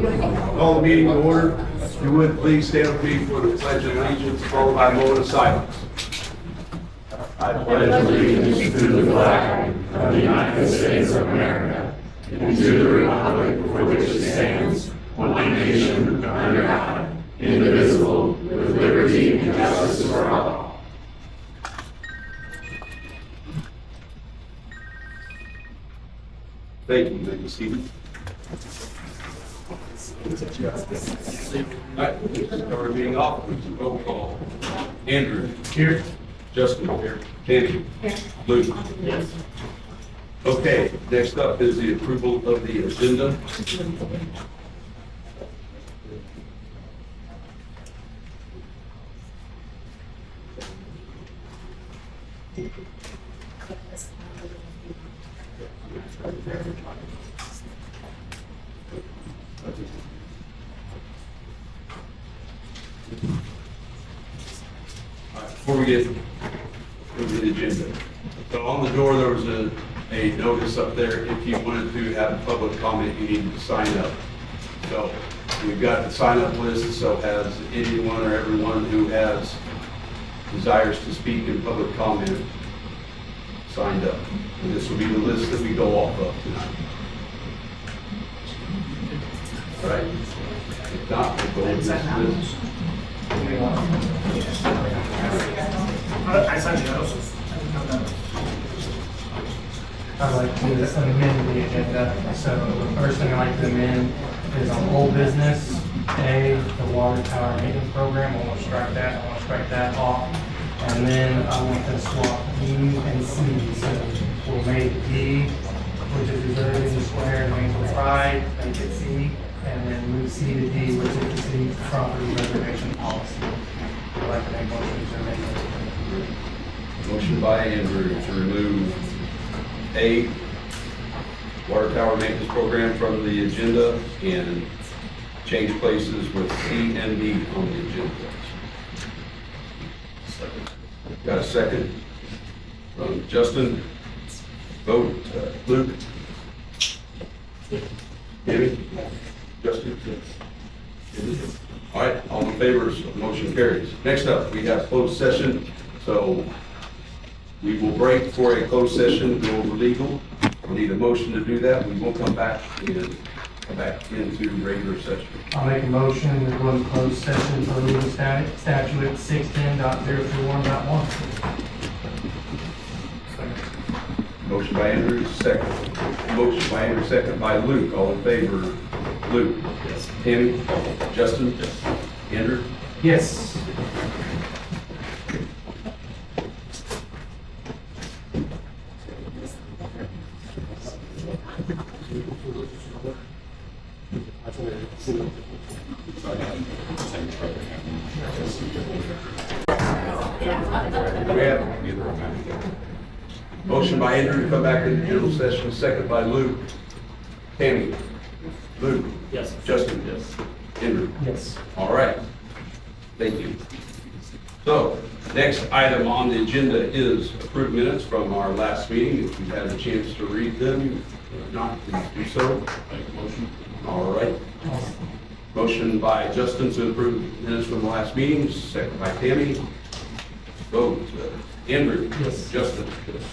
Call the meeting to order. If you would, please stand with me for the Pledge of Allegiance, followed by a moment of silence. I pledge allegiance to the flag of the United States of America and to the republic for which it stands, one nation, under God, indivisible, with liberty and justice for all. Thank you. Thank you, Stephen. All right, start our meeting off. Roll call. Andrew. Here. Justin. Here. Tammy. Here. Luke. Yes. Okay, next up is the approval of the agenda. All right, before we get to the agenda, so on the door there was a notice up there. If you wanted to have public comment, you needed to sign up. So we've got the sign up list, so has anyone or everyone who has desires to speak in public comment signed up. And this will be the list that we go off of tonight. All right? If not, we'll go with this list. I signed the notices. I'd like to amend the agenda. So the first thing I'd like to amend is on old business, A, the water tower maintenance program. I want to strike that. I want to strike that off. And then I want to swap E and C. So we'll make D, which is reservation square, Mansfield Pride, make it C. And then move C to D, which is the city property reservation policy. I'd like to make motions to amend it. Motion by Andrew to remove A, water tower maintenance program from the agenda and change places with C and D on the agenda. Got a second from Justin. Vote. Luke. Amy. Justin. All right, all in favor, so the motion carries. Next up, we have closed session. So we will break for a closed session, go over legal. We need a motion to do that. We will come back into regular session. I'll make a motion to go into closed session for legal statute 610.021.1. Motion by Andrew, second. Motion by Andrew, second by Luke. All in favor? Luke? Yes. Tammy? Justin? Yes. Andrew? Yes. We have motion by Andrew to come back into general session, second by Luke. Tammy? Luke? Yes. Justin? Yes. Andrew? Yes. All right. Thank you. So, next item on the agenda is approved minutes from our last meeting. If you've had a chance to read them, if not, please do so. Make a motion. All right. Motion by Justin to approve minutes from the last meeting, second by Tammy. Vote. Andrew? Yes. Justin?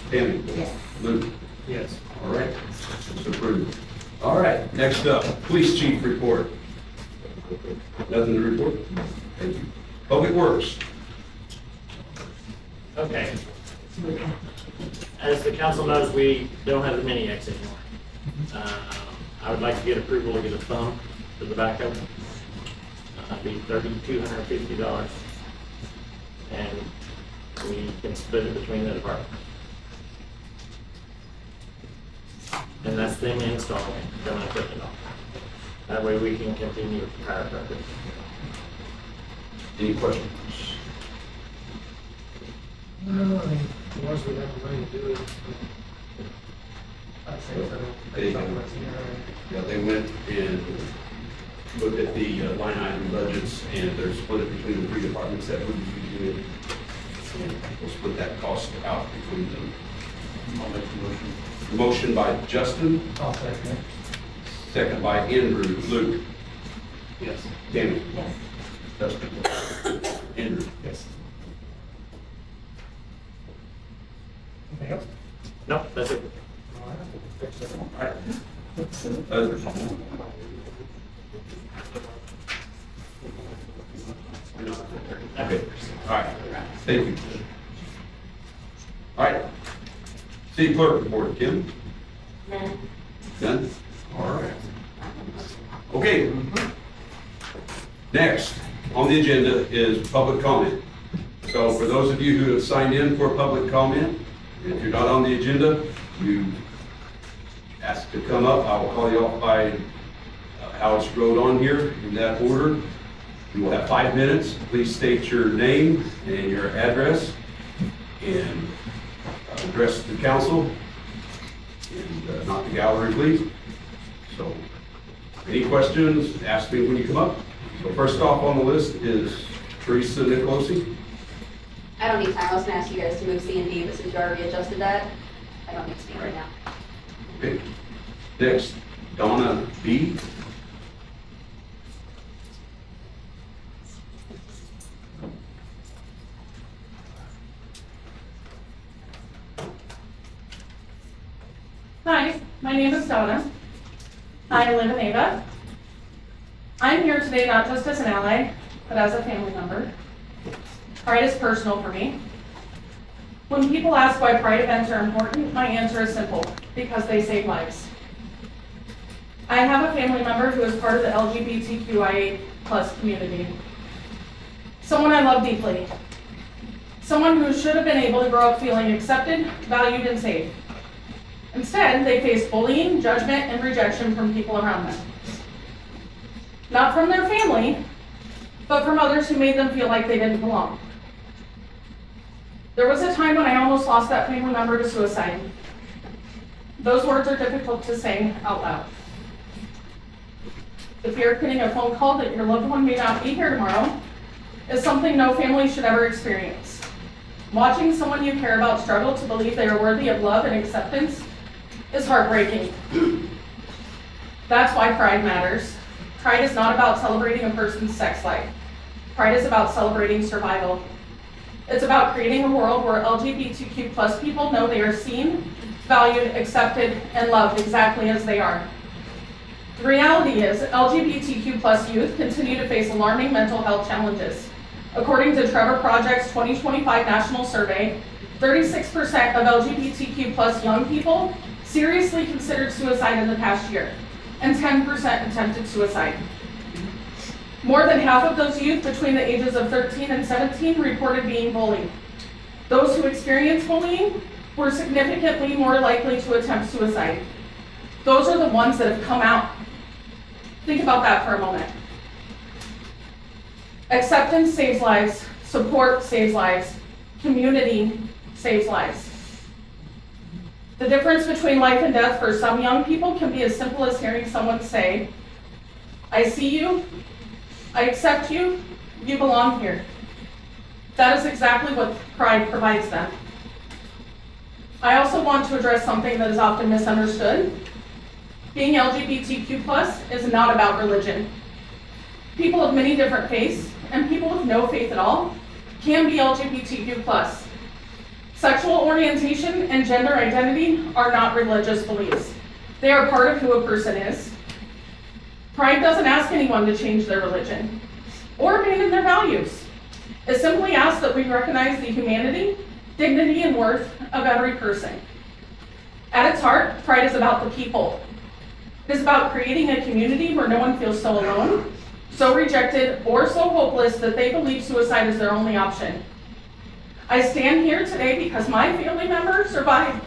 Tammy? Yes. Luke? Yes. All right. It's approved. All right, next up, police chief report. Nothing to report? Thank you. Public Works. Okay. As the council knows, we don't have the mini X anymore. I would like to get approval to get a thumb for the back of it. It'd be $3,250. And we can split it between the departments. And that's them installing it, then I put it on. That way we can continue with the fire truck. Any questions? No, I mean, once we have the money to do it, I'd say so. Yeah, they went and looked at the line item budgets, and they're split it between the three departments that would be doing it. And we'll split that cost out between them. I'll make the motion. Motion by Justin, I'll second it. second by Andrew. Luke? Yes. Tammy? Yes. Dustin? Andrew? Yes. Anything else? No, that's it. All right. Others? Okay, all right, thank you. All right. City clerk report, Kim? None. Done? All right. Okay. Next on the agenda is public comment. So for those of you who have signed in for public comment, if you're not on the agenda, you ask to come up. I will call you off by how it's wrote on here in that order. You will have 5 minutes. Please state your name and your address and address the council and not the gallery, please. So, any questions, ask me when you come up. So first off on the list is Teresa Nicolosi. I don't need time. I was gonna ask you guys to move C and D, but since you already adjusted that, I don't need to speak right now. Okay. Next, Donna B. Hi, my name is Donna. I live in Ava. I'm here today not just as an ally, but as a family member. Pride is personal for me. When people ask why Pride events are important, my answer is simple: because they save lives. I have a family member who is part of the LGBTQIA+ community. Someone I love deeply. Someone who should have been able to grow up feeling accepted, valued, and safe. Instead, they face bullying, judgment, and rejection from people around them. Not from their family, but from others who made them feel like they didn't belong. There was a time when I almost lost that family member to suicide. Those words are difficult to say out loud. The fear of getting a phone call that your loved one may not be here tomorrow is something no family should ever experience. Watching someone you care about struggle to believe they are worthy of love and acceptance is heartbreaking. That's why Pride matters. Pride is not about celebrating a person's sex life. Pride is about celebrating survival. It's about creating a world where LGBTQ+ people know they are seen, valued, accepted, and loved exactly as they are. The reality is, LGBTQ+ youth continue to face alarming mental health challenges. According to Trevor Project's 2025 national survey, 36% of LGBTQ+ young people seriously considered suicide in the past year, and 10% attempted suicide. More than half of those youth between the ages of 13 and 17 reported being bullied. Those who experienced bullying were significantly more likely to attempt suicide. Those are the ones that have come out. Think about that for a moment. Acceptance saves lives, support saves lives, community saves lives. The difference between life and death for some young people can be as simple as hearing someone say, "I see you, I accept you, you belong here." That is exactly what Pride provides them. I also want to address something that is often misunderstood. Being LGBTQ+ is not about religion. People of many different faiths, and people with no faith at all, can be LGBTQ+. Sexual orientation and gender identity are not religious beliefs. They are part of who a person is. Pride doesn't ask anyone to change their religion or abandon their values. It simply asks that we recognize the humanity, dignity, and worth of every person. At its heart, Pride is about the people. It is about creating a community where no one feels so alone, so rejected, or so hopeless that they believe suicide is their only option. I stand here today because my family member survived.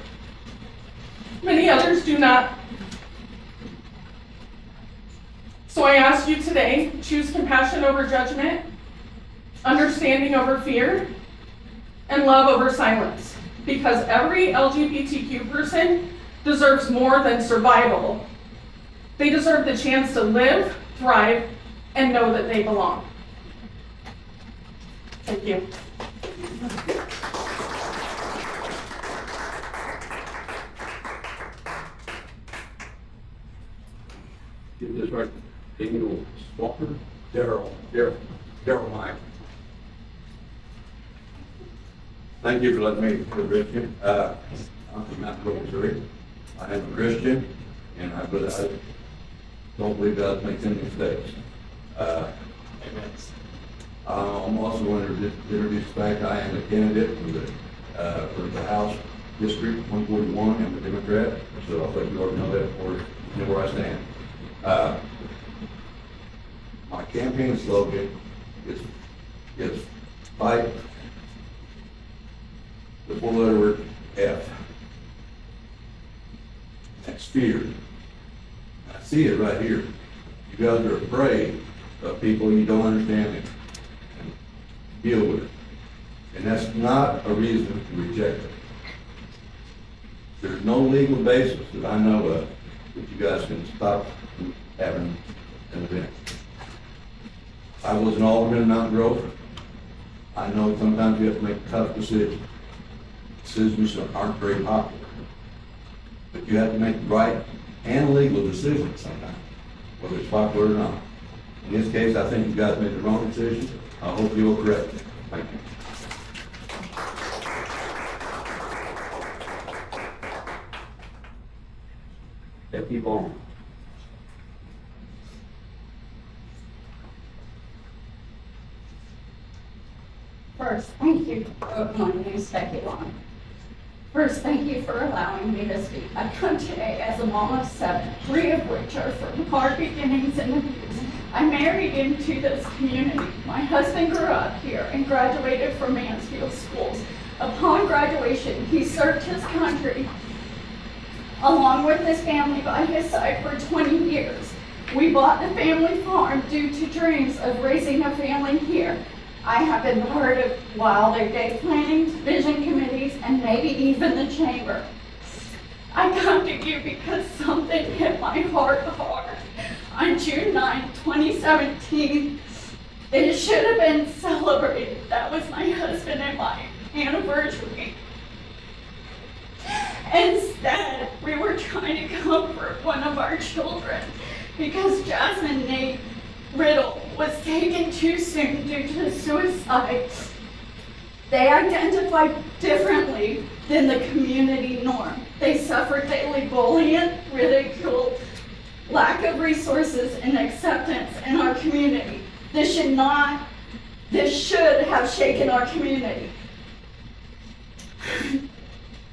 Many others do not. So I ask you today, choose compassion over judgment, understanding over fear, and love over silence. Because every LGBTQ person deserves more than survival. They deserve the chance to live, thrive, and know that they belong. Thank you. Get this right. Daniel Walker. Daryl Mike. Thank you for letting me address you. I'm from Mansfield, Missouri. I am a Christian, and I don't believe God makes any mistakes. I'm also going to introduce the fact I am a candidate for the House District 141. I'm a Democrat, so I'll let you already know that before you know where I stand. My campaign slogan is fight the four-letter word F. That's fear. I see it right here. You guys are afraid of people you don't understand and deal with it. And that's not a reason to reject it. There's no legal basis that I know of that you guys can stop from having an event. I was an alderman in Mountain Grove. I know sometimes you have to make tough decisions. Decisions that aren't very popular. But you have to make right and legal decisions sometimes, whether it's popular or not. In this case, I think you guys made the wrong decision. I hope you will correct it. Thank you. Deputy Vaughn. First, thank you. My name is Becky Long. First, thank you for allowing me to speak. I come today as a mom of 7, 3 of which are from hard beginnings and abuse. I married into this community. My husband grew up here and graduated from Mansfield schools. Upon graduation, he served his country along with his family by his side for 20 years. We bought the family farm due to dreams of raising a family here. I have been part of Wilder Day planning, vision committees, and maybe even the chamber. I come to you because something hit my heart hard. On June 9, 2017, it should have been celebrated. That was my husband and my anniversary. Instead, we were trying to comfort one of our children because Jasmine Nate Riddle was taken too soon due to suicide. They identified differently than the community norm. They suffered daily bullying, ridicule, lack of resources, and acceptance in our community. This should have shaken our community.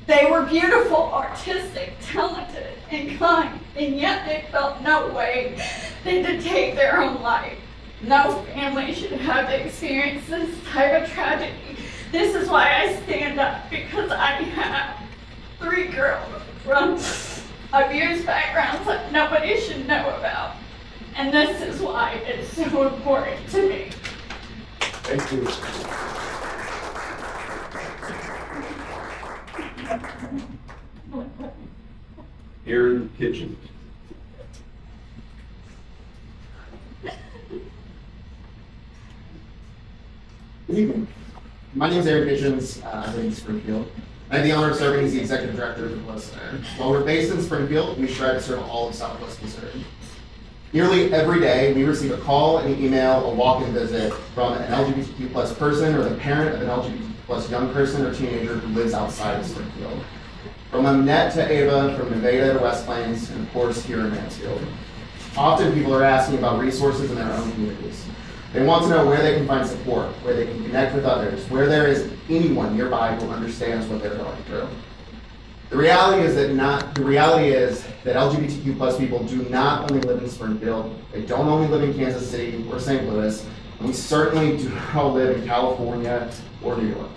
They were beautiful, artistic, talented, and kind, and yet they felt no way than to take their own life. No family should have to experience this type of tragedy. This is why I stand up, because I have 3 girls from abused backgrounds that nobody should know about. And this is why it's so important to me. Thank you. Here in the kitchen. Good evening. My name is Aaron Kitchens. I live in Springfield. I have the honor of serving as the executive director of the Plus Center. While we're based in Springfield, we strive to serve all of Southwest Missouri. Nearly every day, we receive a call, an email, a walk-in visit from an LGBTQ plus person or the parent of an LGBTQ plus young person or teenager who lives outside of Springfield. From Annette to Ava, from Nevada to West Plains, and of course here in Mansfield. Often people are asking about resources in their own communities. They want to know where they can find support, where they can connect with others, where there is anyone nearby who understands what they're going through. The reality is that LGBTQ plus people do not only live in Springfield, they don't only live in Kansas City or St. Louis, and we certainly do not live in California or New York.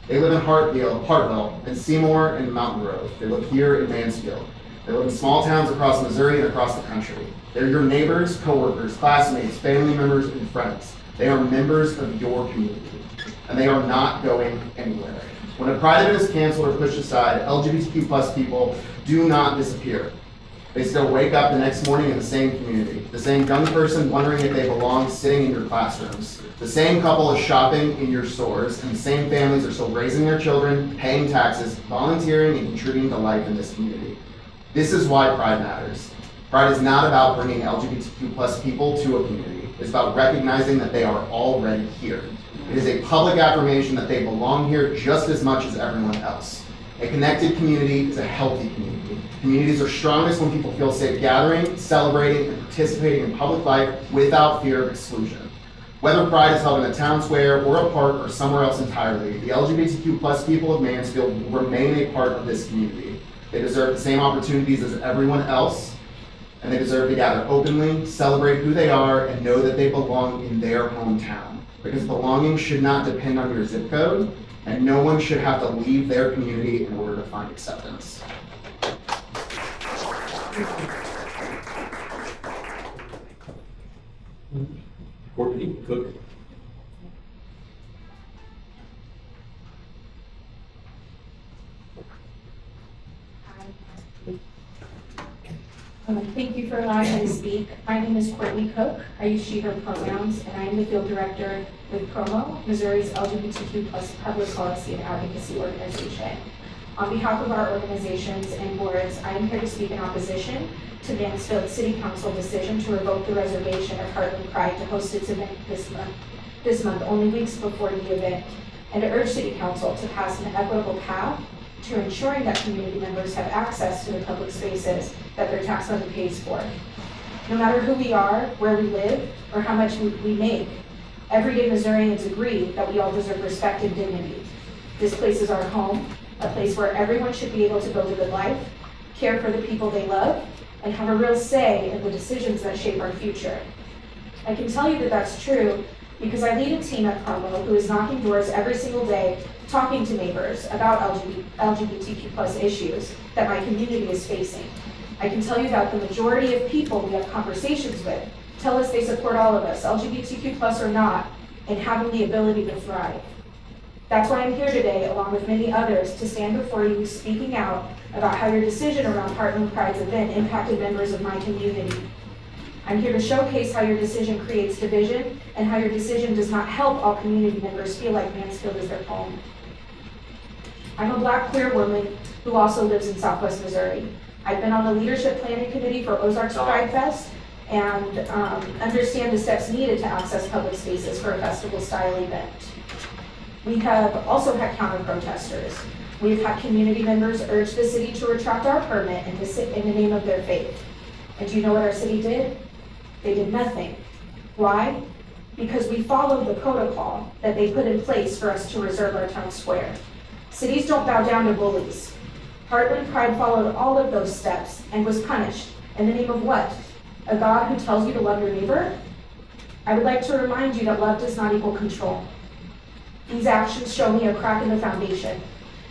They live in Hartville, and Seymour, and Mountain Grove. They live here in Mansfield. They live in small towns across Missouri and across the country. They're your neighbors, coworkers, classmates, family members, and friends. They are members of your community, and they are not going anywhere. When a Pride event is canceled or pushed aside, LGBTQ plus people do not disappear. They still wake up the next morning in the same community. The same young person wondering if they belong sitting in your classrooms. The same couple is shopping in your stores, and the same families are still raising their children, paying taxes, volunteering, and contributing to life in this community. This is why Pride matters. Pride is not about bringing LGBTQ plus people to a community. It's about recognizing that they are already here. It is a public affirmation that they belong here just as much as everyone else. A connected community is a healthy community. Communities are strongest when people feel safe gathering, celebrating, and participating in public life without fear of exclusion. Whether Pride is held in a town square or a park or somewhere else entirely, the LGBTQ plus people of Mansfield will remain a part of this community. They deserve the same opportunities as everyone else, and they deserve to gather openly, celebrate who they are, and know that they belong in their hometown. Because belonging should not depend on your zip code, and no one should have to leave their community in order to find acceptance. Courtney Cook. Thank you for allowing me to speak. My name is Courtney Cook. I use she, her pronouns, and I am the field director with PROMO, Missouri's LGBTQ plus public policy and advocacy organization. On behalf of our organizations and boards, I am here to speak in opposition to Mansfield City Council decision to revoke the reservation of Heartland Pride to host its event this month, only weeks before the event, and to urge City Council to pass an equitable path to ensuring that community members have access to the public spaces that their tax money pays for. No matter who we are, where we live, or how much we make, everyday Missourians agree that we all deserve respect and dignity. This place is our home, a place where everyone should be able to build a good life, care for the people they love, and have a real say in the decisions that shape our future. I can tell you that that's true because I lead a team at Promo who is knocking doors every single day, talking to neighbors about LGBTQ plus issues that my community is facing. I can tell you that the majority of people we have conversations with tell us they support all of us, LGBTQ plus or not, in having the ability to thrive. That's why I'm here today, along with many others, to stand before you speaking out about how your decision around Heartland Pride's event impacted members of my community. I'm here to showcase how your decision creates division and how your decision does not help all community members feel like Mansfield is their home. I'm a Black queer woman who also lives in Southwest Missouri. I've been on the leadership planning committee for Ozarks Pride Fest and understand the steps needed to access public spaces for a festival-style event. We have also had counter-protesters. We've had community members urge the city to retract our permit in the name of their faith. And do you know what our city did? They did nothing. Why? Because we followed the protocol that they put in place for us to reserve our town square. Cities don't bow down to bullies. Heartland Pride followed all of those steps and was punished. In the name of what? A God who tells you to love your neighbor? I would like to remind you that love does not equal control. These actions show me a crack in the foundation.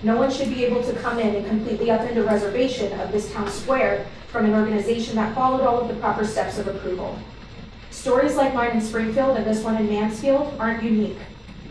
No one should be able to come in and completely upend a reservation of this town square from an organization that followed all of the proper steps of approval. Stories like mine in Springfield and this one in Mansfield aren't unique.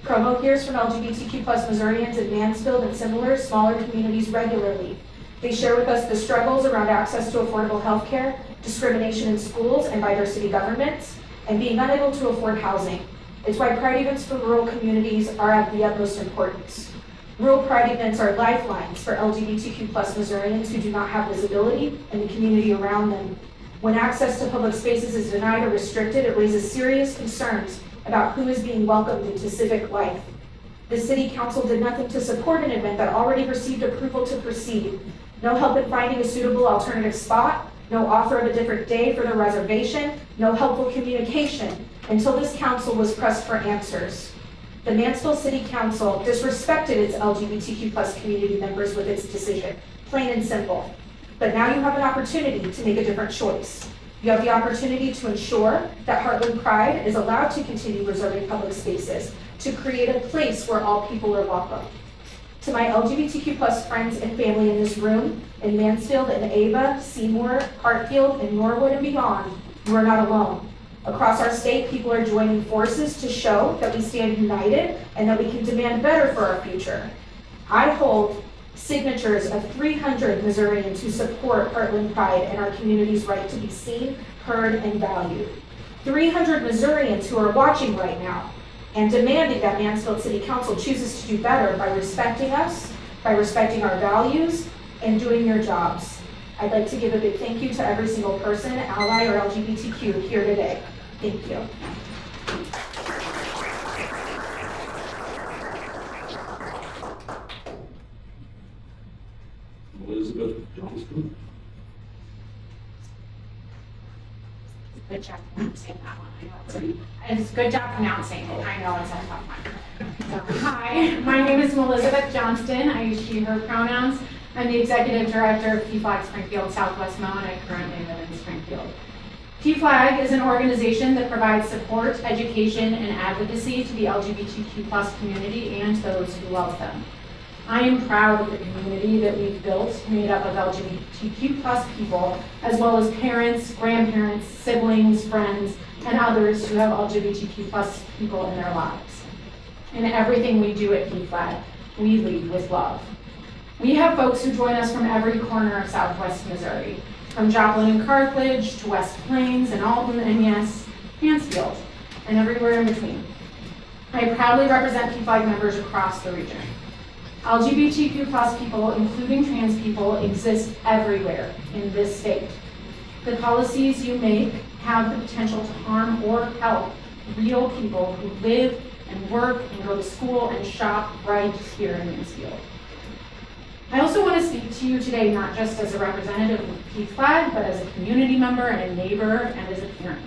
Promo hears from LGBTQ plus Missourians in Mansfield and similar smaller communities regularly. They share with us the struggles around access to affordable health care, discrimination in schools and by their city governments, and being unable to afford housing. It's why Pride events for rural communities are of the utmost importance. Rural Pride events are lifelines for LGBTQ plus Missourians who do not have visibility in the community around them. When access to public spaces is denied or restricted, it raises serious concerns about who is being welcomed into civic life. The City Council did nothing to support an event that already received approval to proceed. No help in finding a suitable alternative spot, no offer of a different day for the reservation, no helpful communication until this council was pressed for answers. The Mansfield City Council disrespected its LGBTQ plus community members with its decision, plain and simple. But now you have an opportunity to make a different choice. You have the opportunity to ensure that Heartland Pride is allowed to continue reserving public spaces, to create a place where all people are welcome. To my LGBTQ plus friends and family in this room, in Mansfield and Ava, Seymour, Hartfield, and Norwood and beyond, you are not alone. Across our state, people are joining forces to show that we stand united and that we can demand better for our future. I hold signatures of 300 Missourians who support Heartland Pride and our community's right to be seen, heard, and valued. 300 Missourians who are watching right now and demanding that Mansfield City Council chooses to do better by respecting us, by respecting our values, and doing your jobs. I'd like to give a big thank you to every single person, ally, or LGBTQ here today. Thank you. Elizabeth Johnston. Good job pronouncing that one. It's a good job pronouncing it. I know it's a tough one. So, hi, my name is Elizabeth Johnston. I use she, her pronouns. I'm the executive director of PFLAG Springfield Southwest Mo, and I currently live in Springfield. PFLAG is an organization that provides support, education, and advocacy to the LGBTQ+ community and those who love them. I am proud of the community that we've built, made up of LGBTQ+ people, as well as parents, grandparents, siblings, friends, and others who have LGBTQ+ people in their lives. In everything we do at PFLAG, we lead with love. We have folks who join us from every corner of Southwest Missouri, from Joplin and Carthage to West Plains and Alton, and yes, Mansfield, and everywhere in between. I proudly represent PFLAG members across the region. LGBTQ+ people, including trans people, exist everywhere in this state. The policies you make have the potential to harm or help real people who live and work and go to school and shop right here in Mansfield. I also want to speak to you today not just as a representative of PFLAG, but as a community member and a neighbor and as a parent.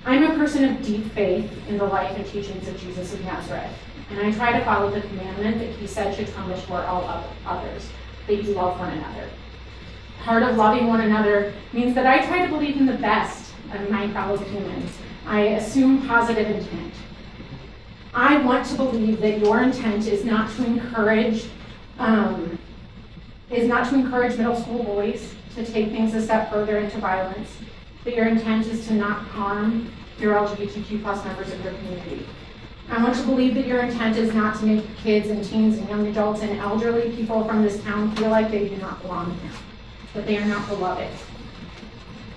I'm a person of deep faith in the life and teachings of Jesus of Nazareth, and I try to follow the commandment that he said should come before all others, that you love one another. Part of loving one another means that I try to believe in the best of my fellow humans. I assume positive intent. I want to believe that your intent is not to encourage middle school boys to take things a step further into violence, that your intent is to not harm your LGBTQ+ members of your community. I want to believe that your intent is not to make kids and teens and young adults and elderly people from this town feel like they do not belong here, that they are not beloved.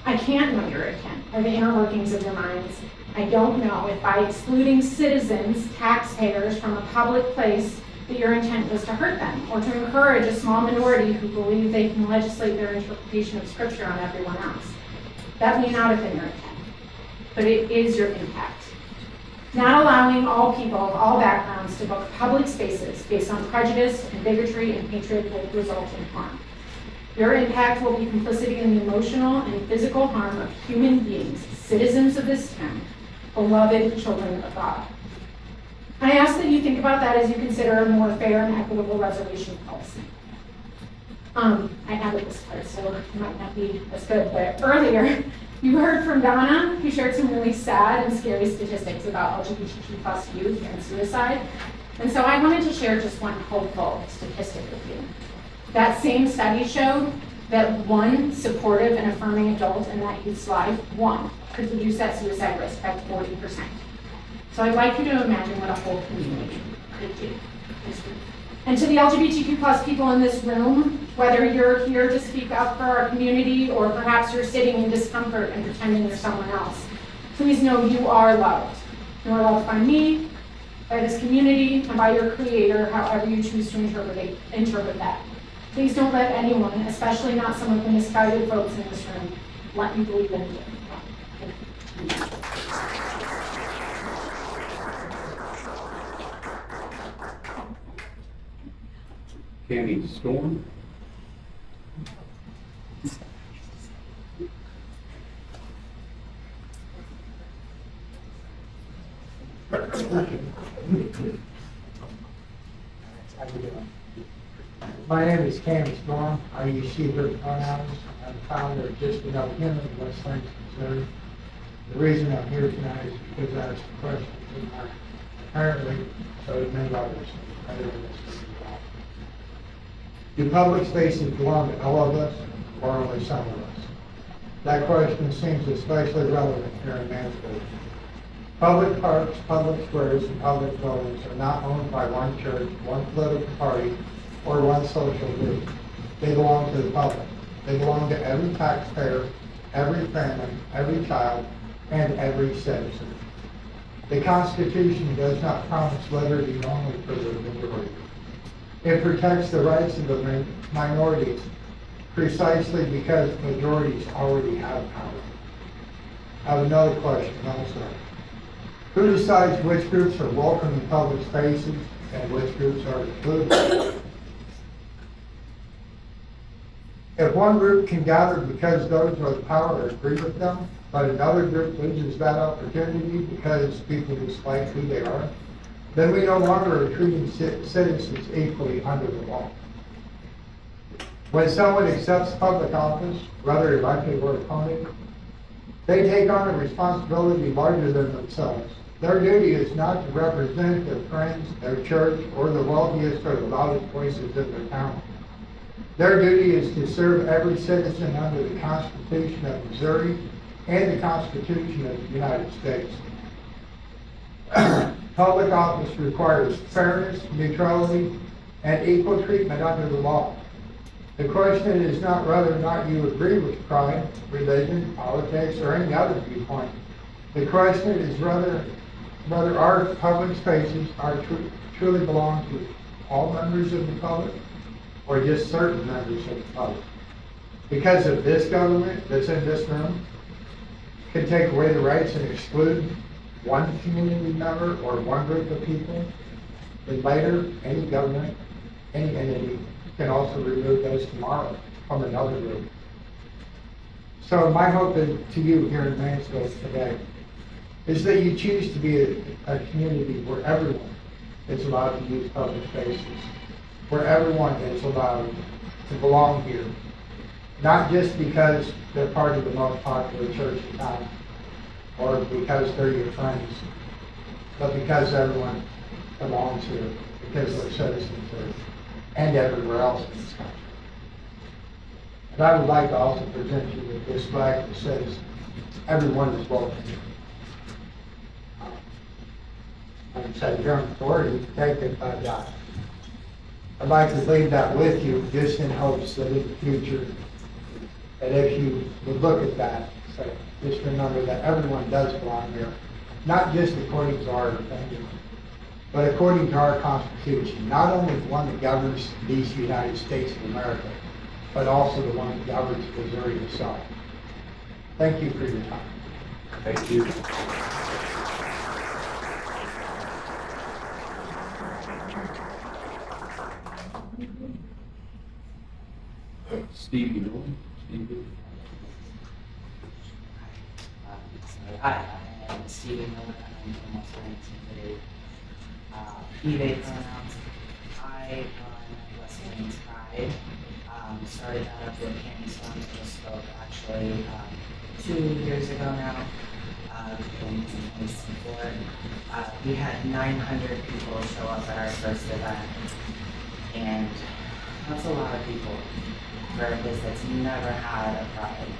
I can't know your intent or the inner workings of your minds. I don't know if by excluding citizens, taxpayers from a public place, that your intent was to hurt them or to encourage a small minority who believe they can legislate their interpretation of scripture on everyone else. That may not have been your intent, but it is your impact. Not allowing all people of all backgrounds to book public spaces based on prejudice and bigotry and hatred will result in harm. Your impact will be complicity in the emotional and physical harm of human beings, citizens of this town, beloved children of God. I ask that you think about that as you consider a more fair and equitable reservation policy. I added this part, so it might not be as good, but earlier, you heard from Donna, who shared some really sad and scary statistics about LGBTQ+ youth and suicide. And so I wanted to share just one hopeful statistic with you. That same study showed that one supportive and affirming adult in that youth's life, one, could reduce that suicide risk by 40%. So I'd like you to imagine what a whole community could do. And to the LGBTQ+ people in this room, whether you're here to speak up for our community or perhaps you're sitting in discomfort and pretending you're someone else, please know you are loved. You are loved by me, by this community, and by your Creator, however you choose to interpret that. Please don't let anyone, especially not some of the misguided folks in this room, let you believe in you. Candy Storm. My name is Candy Storm. I use she, her pronouns. I'm the founder of Just Another Human in West Plains, Missouri. The reason I'm here tonight is because I have some questions in my apparently so do many others. Do public spaces belong to all of us or only some of us? That question seems especially relevant here in Mansfield. Public parks, public squares, and public buildings are not owned by one church, one political party, or one social group. They belong to the public. They belong to every taxpayer, every family, every child, and every citizen. The Constitution does not promise liberty only for the majority. It protects the rights of the minorities precisely because majorities already have power. I have another question also. Who decides which groups are welcome in public spaces and which groups are excluded? If one group can gather because those with power agree with them, but another group loses that opportunity because people dislike who they are, then we no longer are treating citizens equally under the law. When someone accepts public office, whether elected or appointed, they take on a responsibility larger than themselves. Their duty is not to represent their friends, their church, or the wealthiest or the loudest voices in their town. Their duty is to serve every citizen under the Constitution of Missouri and the Constitution of the United States. Public office requires fairness, neutrality, and equal treatment under the law. The question is not whether or not you agree with crime, religion, politics, or any other viewpoint. The question is whether our public spaces truly belong to all members of the public or just certain members of the public. Because of this government that's in this room can take away the rights and exclude one community member or one group of people, then later any government, any entity can also remove those tomorrow from another group. So my hope is to you here in Mansfield today is that you choose to be a community where everyone is allowed to use public spaces, where everyone is allowed to belong here, not just because they're part of the most popular church in town or because they're your friends, but because everyone belongs here, because they're citizens here and everywhere else in this country. And I would like to also present you with this flag that says, everyone is welcome here. Like I said, you're on authority, take it, but I'd like to leave that with you just in hopes that in the future, that if you would look at that, say, just remember that everyone does belong here, not just according to our opinion, but according to our Constitution, not only the one that governs these United States of America, but also the one that governs Missouri itself. Thank you for your time. Thank you. Steve, you know him? Steve? Hi, I'm Stephen Miller, I'm from West Lansing. He, they pronouns. I run West Lanes Pride. Started that up with Kenny Stone, just spoke actually 2 years ago now, in 2024. We had 900 people show up at our first event, and that's a lot of people for a place that's never had a pride.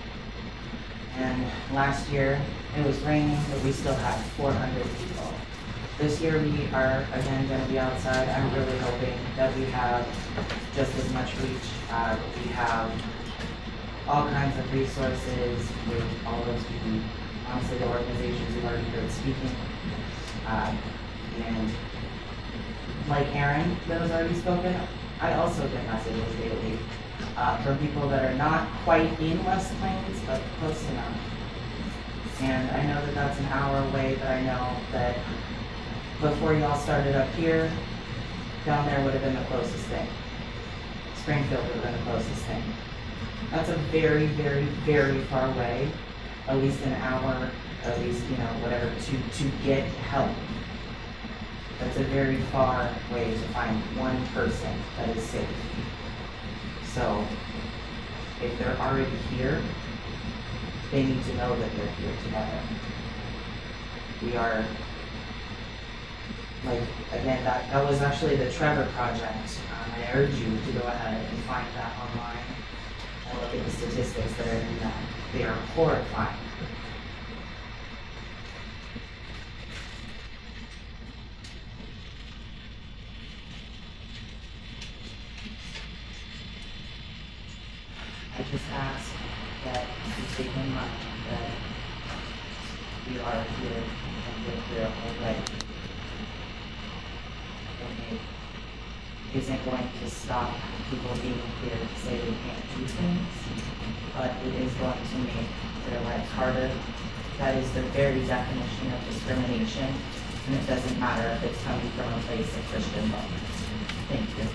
And last year, it was raining, but we still had 400 people. This year, we are again going to be outside. I'm really hoping that we have just as much reach. We have all kinds of resources with all those people, honestly, the organizations who've already heard speaking. And like Aaron that has already spoken, I also get messages daily from people that are not quite in West Plains, but close enough. And I know that that's an hour away, but I know that before y'all started up here, down there would have been the closest thing. Springfield would have been the closest thing. That's a very, very, very far way, at least an hour, at least, whatever, to get help. That's a very far way to find one person that is safe. So, if they're already here, they need to know that they're here together. We are, again, that was actually the Trevor Project. I urge you to go ahead and find that online and look at the statistics that are in that. They are horrifying. I just ask that you take in mind that we are here and we're here already. And isn't going to stop people being here to say they can't do things, but it is going to make their lives harder. That is the very definition of discrimination, and it doesn't matter if it's coming from a place of Christian love. Thank you.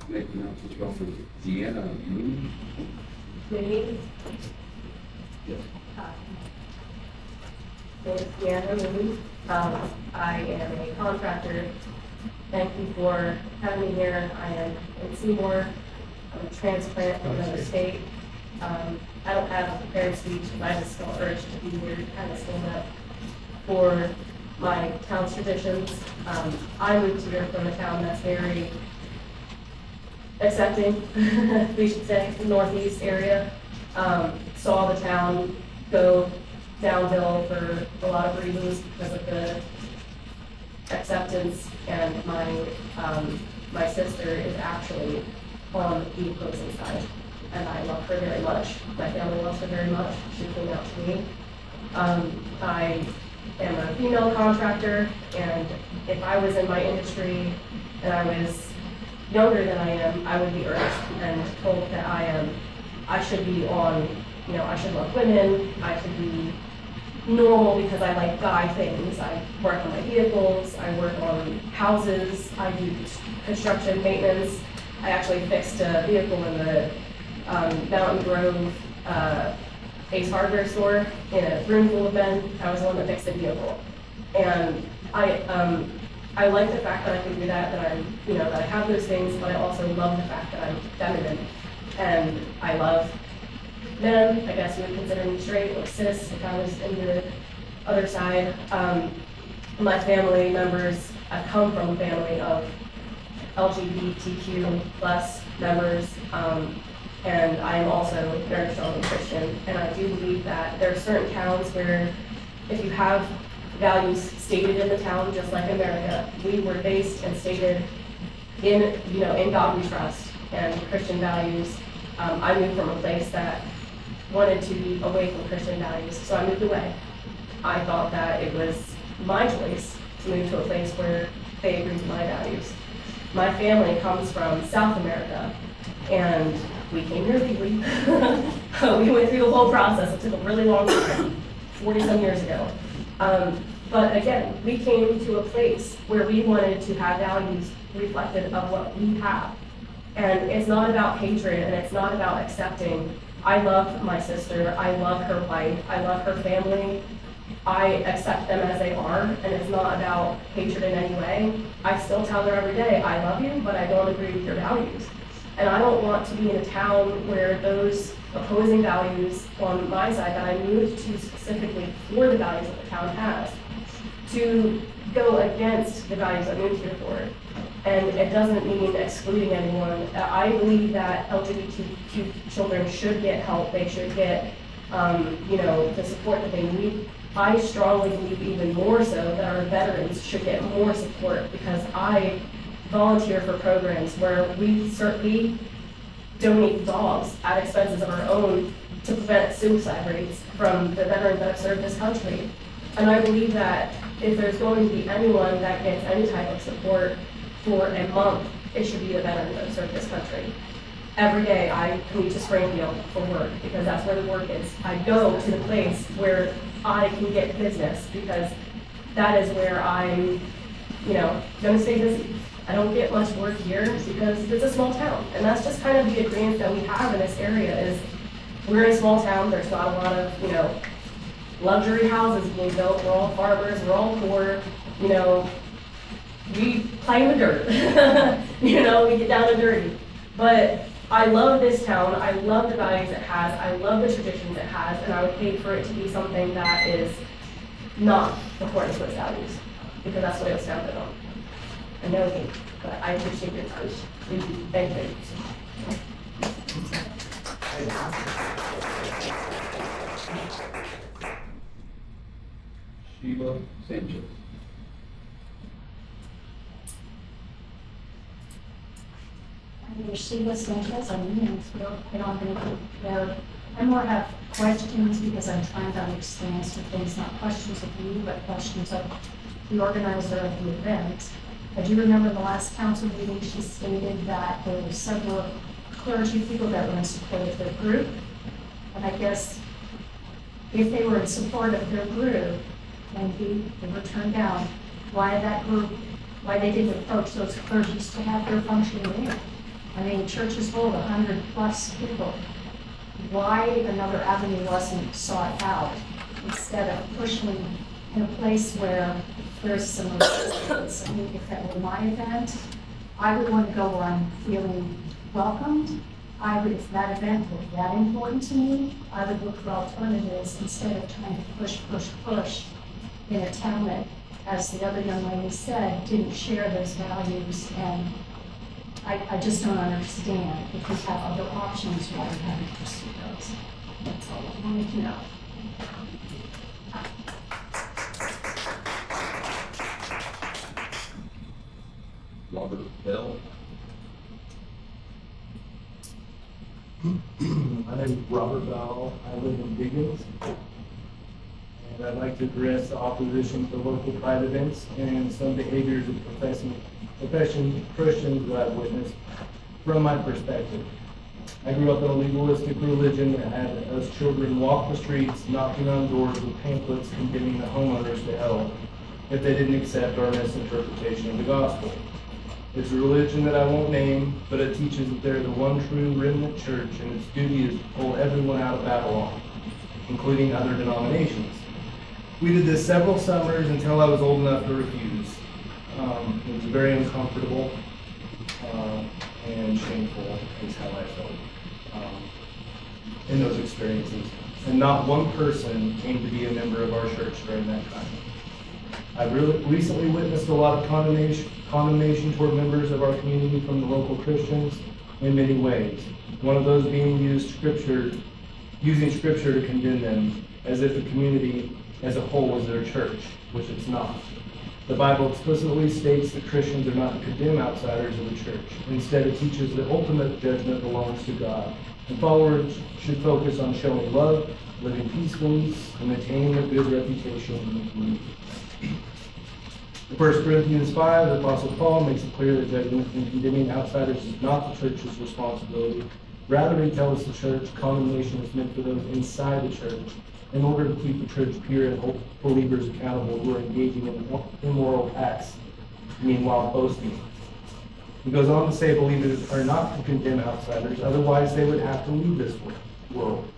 Making up the trouble with Deanna, you? Me? Yes. My name is Deanna Moon. I am a contractor. Thank you for having me here. I am in Seymour. I'm a transplant from another state. I don't have a prepared speech, but I just felt urged to be here to kind of stand up for my town's traditions. I moved here from a town that's very accepting, we should say, the northeast area. Saw the town go downhill for a lot of reasons because of the acceptance, and my sister is actually on the opposing side, and I love her very much. My family loves her very much. She came out to me. I am a female contractor, and if I was in my industry and I was younger than I am, I would be urged and told that I should be on, I should love women, I should be normal because I like guy things. I work on my vehicles, I work on houses, I do construction maintenance. I actually fixed a vehicle in the Mountain Grove Ace Hardware store in a room full of men. I was the one that fixed the vehicle. And I like the fact that I can do that that I have those things, but I also love the fact that I'm feminine. And I love men. I guess you would consider me straight or cis if I was in the other side. My family members, I come from a family of LGBTQ plus members, and I am also very strongly Christian. And I do believe that there are certain towns where if you have values stated in the town, just like America, we were based and stated in God we trust and Christian values. I moved from a place that wanted to be away from Christian values, so I moved away. I thought that it was my choice to move to a place where they agreed with my values. My family comes from South America, and we came here legally. We went through the whole process. It took a really long time, 40-some years ago. But again, we came to a place where we wanted to have values reflected of what we have. And it's not about hatred, and it's not about accepting. I love my sister, I love her wife, I love her family. I accept them as they are, and it's not about hatred in any way. I still tell her every day, I love you, but I don't agree with your values. And I don't want to be in a town where those opposing values on my side that I moved to specifically for the values that the town has, to go against the values I moved here for. And it doesn't mean excluding anyone. I believe that LGBTQ children should get help. They should get, the support that they need. I strongly believe even more so that our veterans should get more support, because I volunteer for programs where we donate dogs at expenses of our own to prevent suicide rates from the veterans that have served this country. And I believe that if there's going to be anyone that gets any type of support for a month, it should be the veterans that have served this country. Every day I commute to Springfield for work because that's where the work is. I go to the place where I can get business because that is where I'm, gonna stay busy. I don't get much work here because it's a small town. And that's just kind of the agreement that we have in this area is we're in a small town. There's not a lot of, luxury houses being built. We're all farmers. We're all poor. We play in the dirt. We get down and dirty. But I love this town. I love the values it has. I love the traditions it has. And I would hate for it to be something that is not according to its values, because that's what it was founded on. I know hate, but I appreciate your time. Thank you. Sheila Sanchez. My name is Sheila Sanchez. I'm in Mansfield, and I'm going to I more have questions because I'm trying to understand some things, not questions of you, but questions of the organizer of the event. I do remember in the last council meeting, she stated that there were several clergy people that were in support of their group. And I guess if they were in support of their group and they were turned down, why that group, why they didn't approach those clergies to have their function there? I mean, church is full of 100+ people. Why another avenue wasn't sought out instead of pushing in a place where there's some resistance? I mean, if that were my event, I would want to go where I'm feeling welcomed. If that event were that important to me, I would look for alternatives instead of trying to push in a town that, as the other young lady said, didn't share those values. And I just don't understand if we have other options why we haven't pursued those. That's all I wanted to know. Robert Bell. My name is Robert Bell. I live in Diggins. And I'd like to address the opposition to local pride events and some behaviors of profession Christians that I've witnessed from my perspective. I grew up in a legalistic religion that had us children walk the streets, knocking on doors with pamphlets condemning the homeowners to hell if they didn't accept our misinterpretation of the gospel. It's a religion that I won't name, but it teaches that they're the one true remnant church, and its duty is to pull everyone out of Babylon, including other denominations. We did this several summers until I was old enough to refuse. It was very uncomfortable and shameful is how I felt in those experiences. And not one person came to be a member of our church during that time. I've recently witnessed a lot of condemnation toward members of our community from the local Christians in many ways. One of those being using scripture to condemn them as if the community as a whole was their church, which it's not. The Bible explicitly states that Christians are not to condemn outsiders of the church. Instead, it teaches that ultimate judgment belongs to God, and followers should focus on showing love, living peacefully, and maintaining a good reputation in the community. In 1 Corinthians 5, the Apostle Paul makes it clear that judgment and condemning outsiders is not the church's responsibility. Rather, he tells the church condemnation is meant for those inside the church in order to keep the church pure and hold believers accountable who are engaging in immoral acts, meanwhile boasting. He goes on to say believers are not to condemn outsiders, otherwise they would have to leave this world.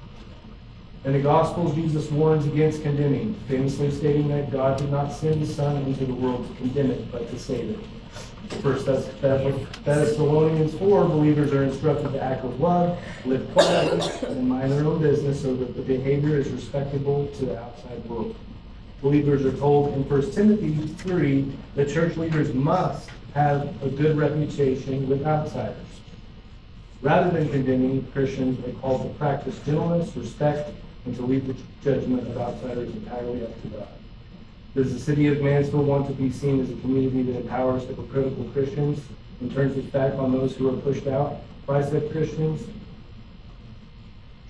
In the Gospels, Jesus warns against condemning, famously stating that God did not send His Son into the world to condemn it, but to save it. In 1 Thessalonians 4, believers are instructed to act with love, live quietly, and mind their own business so that the behavior is respectable to the outside world. Believers are told in 1 Timothy 3 that church leaders must have a good reputation with outsiders. Rather than condemning, Christians are called to practice gentleness, respect, and to leave the judgment of outsiders entirely up to God. Does the city of Mansfield want to be seen as a community that empowers hypocritical Christians and turns its back on those who are pushed out by said Christians?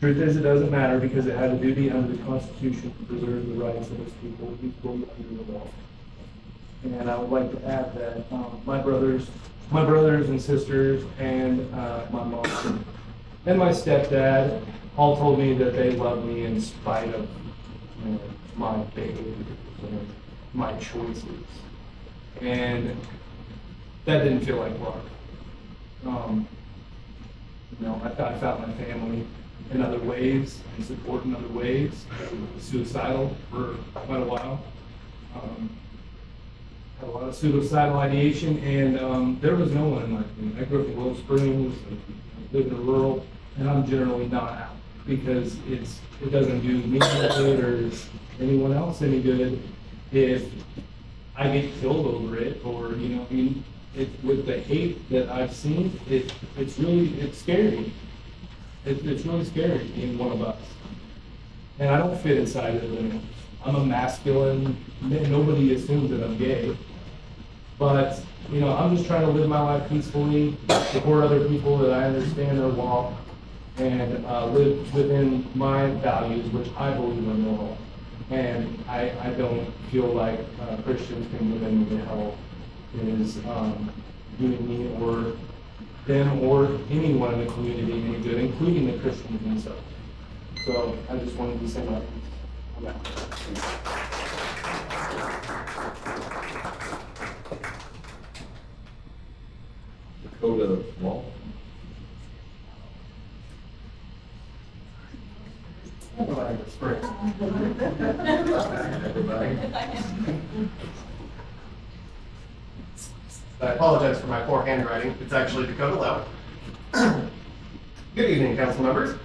Truth is, it doesn't matter because it had a duty under the Constitution to preserve the rights of its people equally under the law. And I would like to add that my brothers and sisters and my mom and my stepdad all told me that they love me in spite of my behavior and my choices. And that didn't feel like love. I found my family in other ways and support in other ways. Suicidal for quite a while. Had a lot of suicidal ideation, and there was no one like me. I grew up in Willow Springs, and lived in rural, and I'm generally not out because it doesn't do me any good or anyone else any good if I get killed over it, or with the hate that I've seen, it's scary. It's really scary being one of us, and I don't fit inside of it. I'm a masculine. Nobody assumes that I'm gay, but I'm just trying to live my life peacefully, support other people that I understand their walk, and live within my values, which I believe are moral. And I don't feel like Christians can live in the hell is doing me or them or anyone in the community any good, including the Christians themselves. So I just wanted to say my piece on that. Code of law. I apologize for my poor handwriting. It's actually Dakota Lowe. Good evening, council members.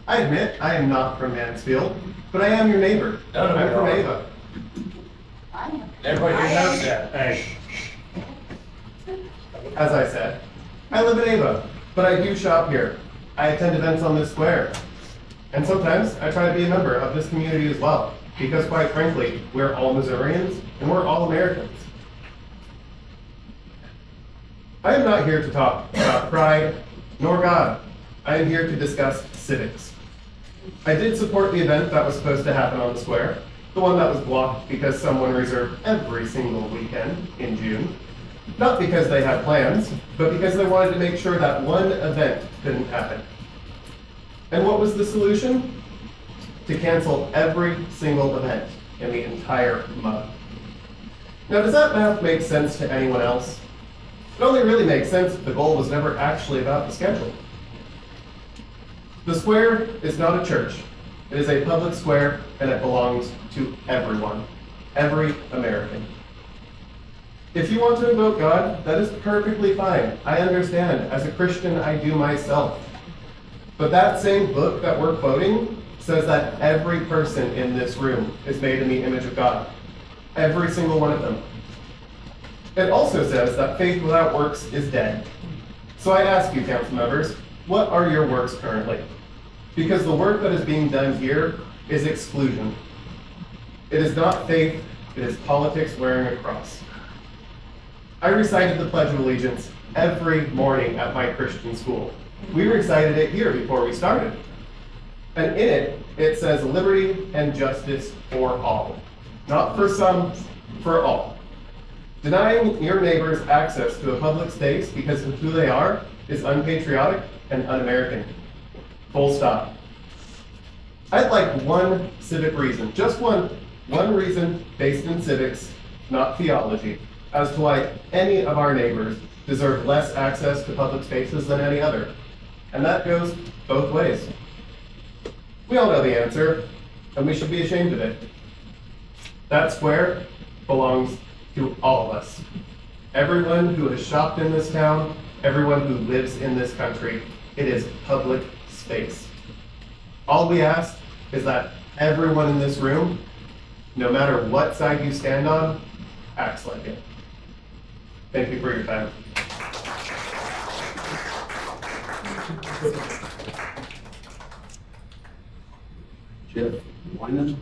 I admit I am not from Mansfield, but I am your neighbor. I'm from Ava. Everybody knows that. Hey. As I said, I live in Ava, but I do shop here. I attend events on this square. And sometimes I try to be a member of this community as well, because quite frankly, we're all Missourians and we're all Americans. I am not here to talk about pride nor God. I am here to discuss civics. I did support the event that was supposed to happen on the square, the one that was blocked because someone reserved every single weekend in June. Not because they had plans, but because they wanted to make sure that one event couldn't happen. And what was the solution? To cancel every single event in the entire month. Now, does that math make sense to anyone else? It only really makes sense if the goal was never actually about the schedule. The square is not a church. It is a public square, and it belongs to everyone, every American. If you want to invoke God, that is perfectly fine. I understand. As a Christian, I do myself. But that same book that we're quoting says that every person in this room is made in the image of God. Every single one of them. It also says that faith without works is dead. So I ask you, council members, what are your works currently? Because the work that is being done here is exclusion. It is not faith, it is politics wearing a cross. I recited the Pledge of Allegiance every morning at my Christian school. We recited it here before we started. And in it, it says liberty and justice for all. Not for some, for all. Denying your neighbors access to a public space because of who they are is unpatriotic and un-American. Full stop. I'd like one civic reason, just one reason based in civics, not theology, as to why any of our neighbors deserve less access to public spaces than any other. And that goes both ways. We all know the answer, and we should be ashamed of it. That square belongs to all of us. Everyone who has shopped in this town, everyone who lives in this country, it is public space. All we ask is that everyone in this room, no matter what side you stand on, acts like it. Thank you for your time. Jeff Wyman?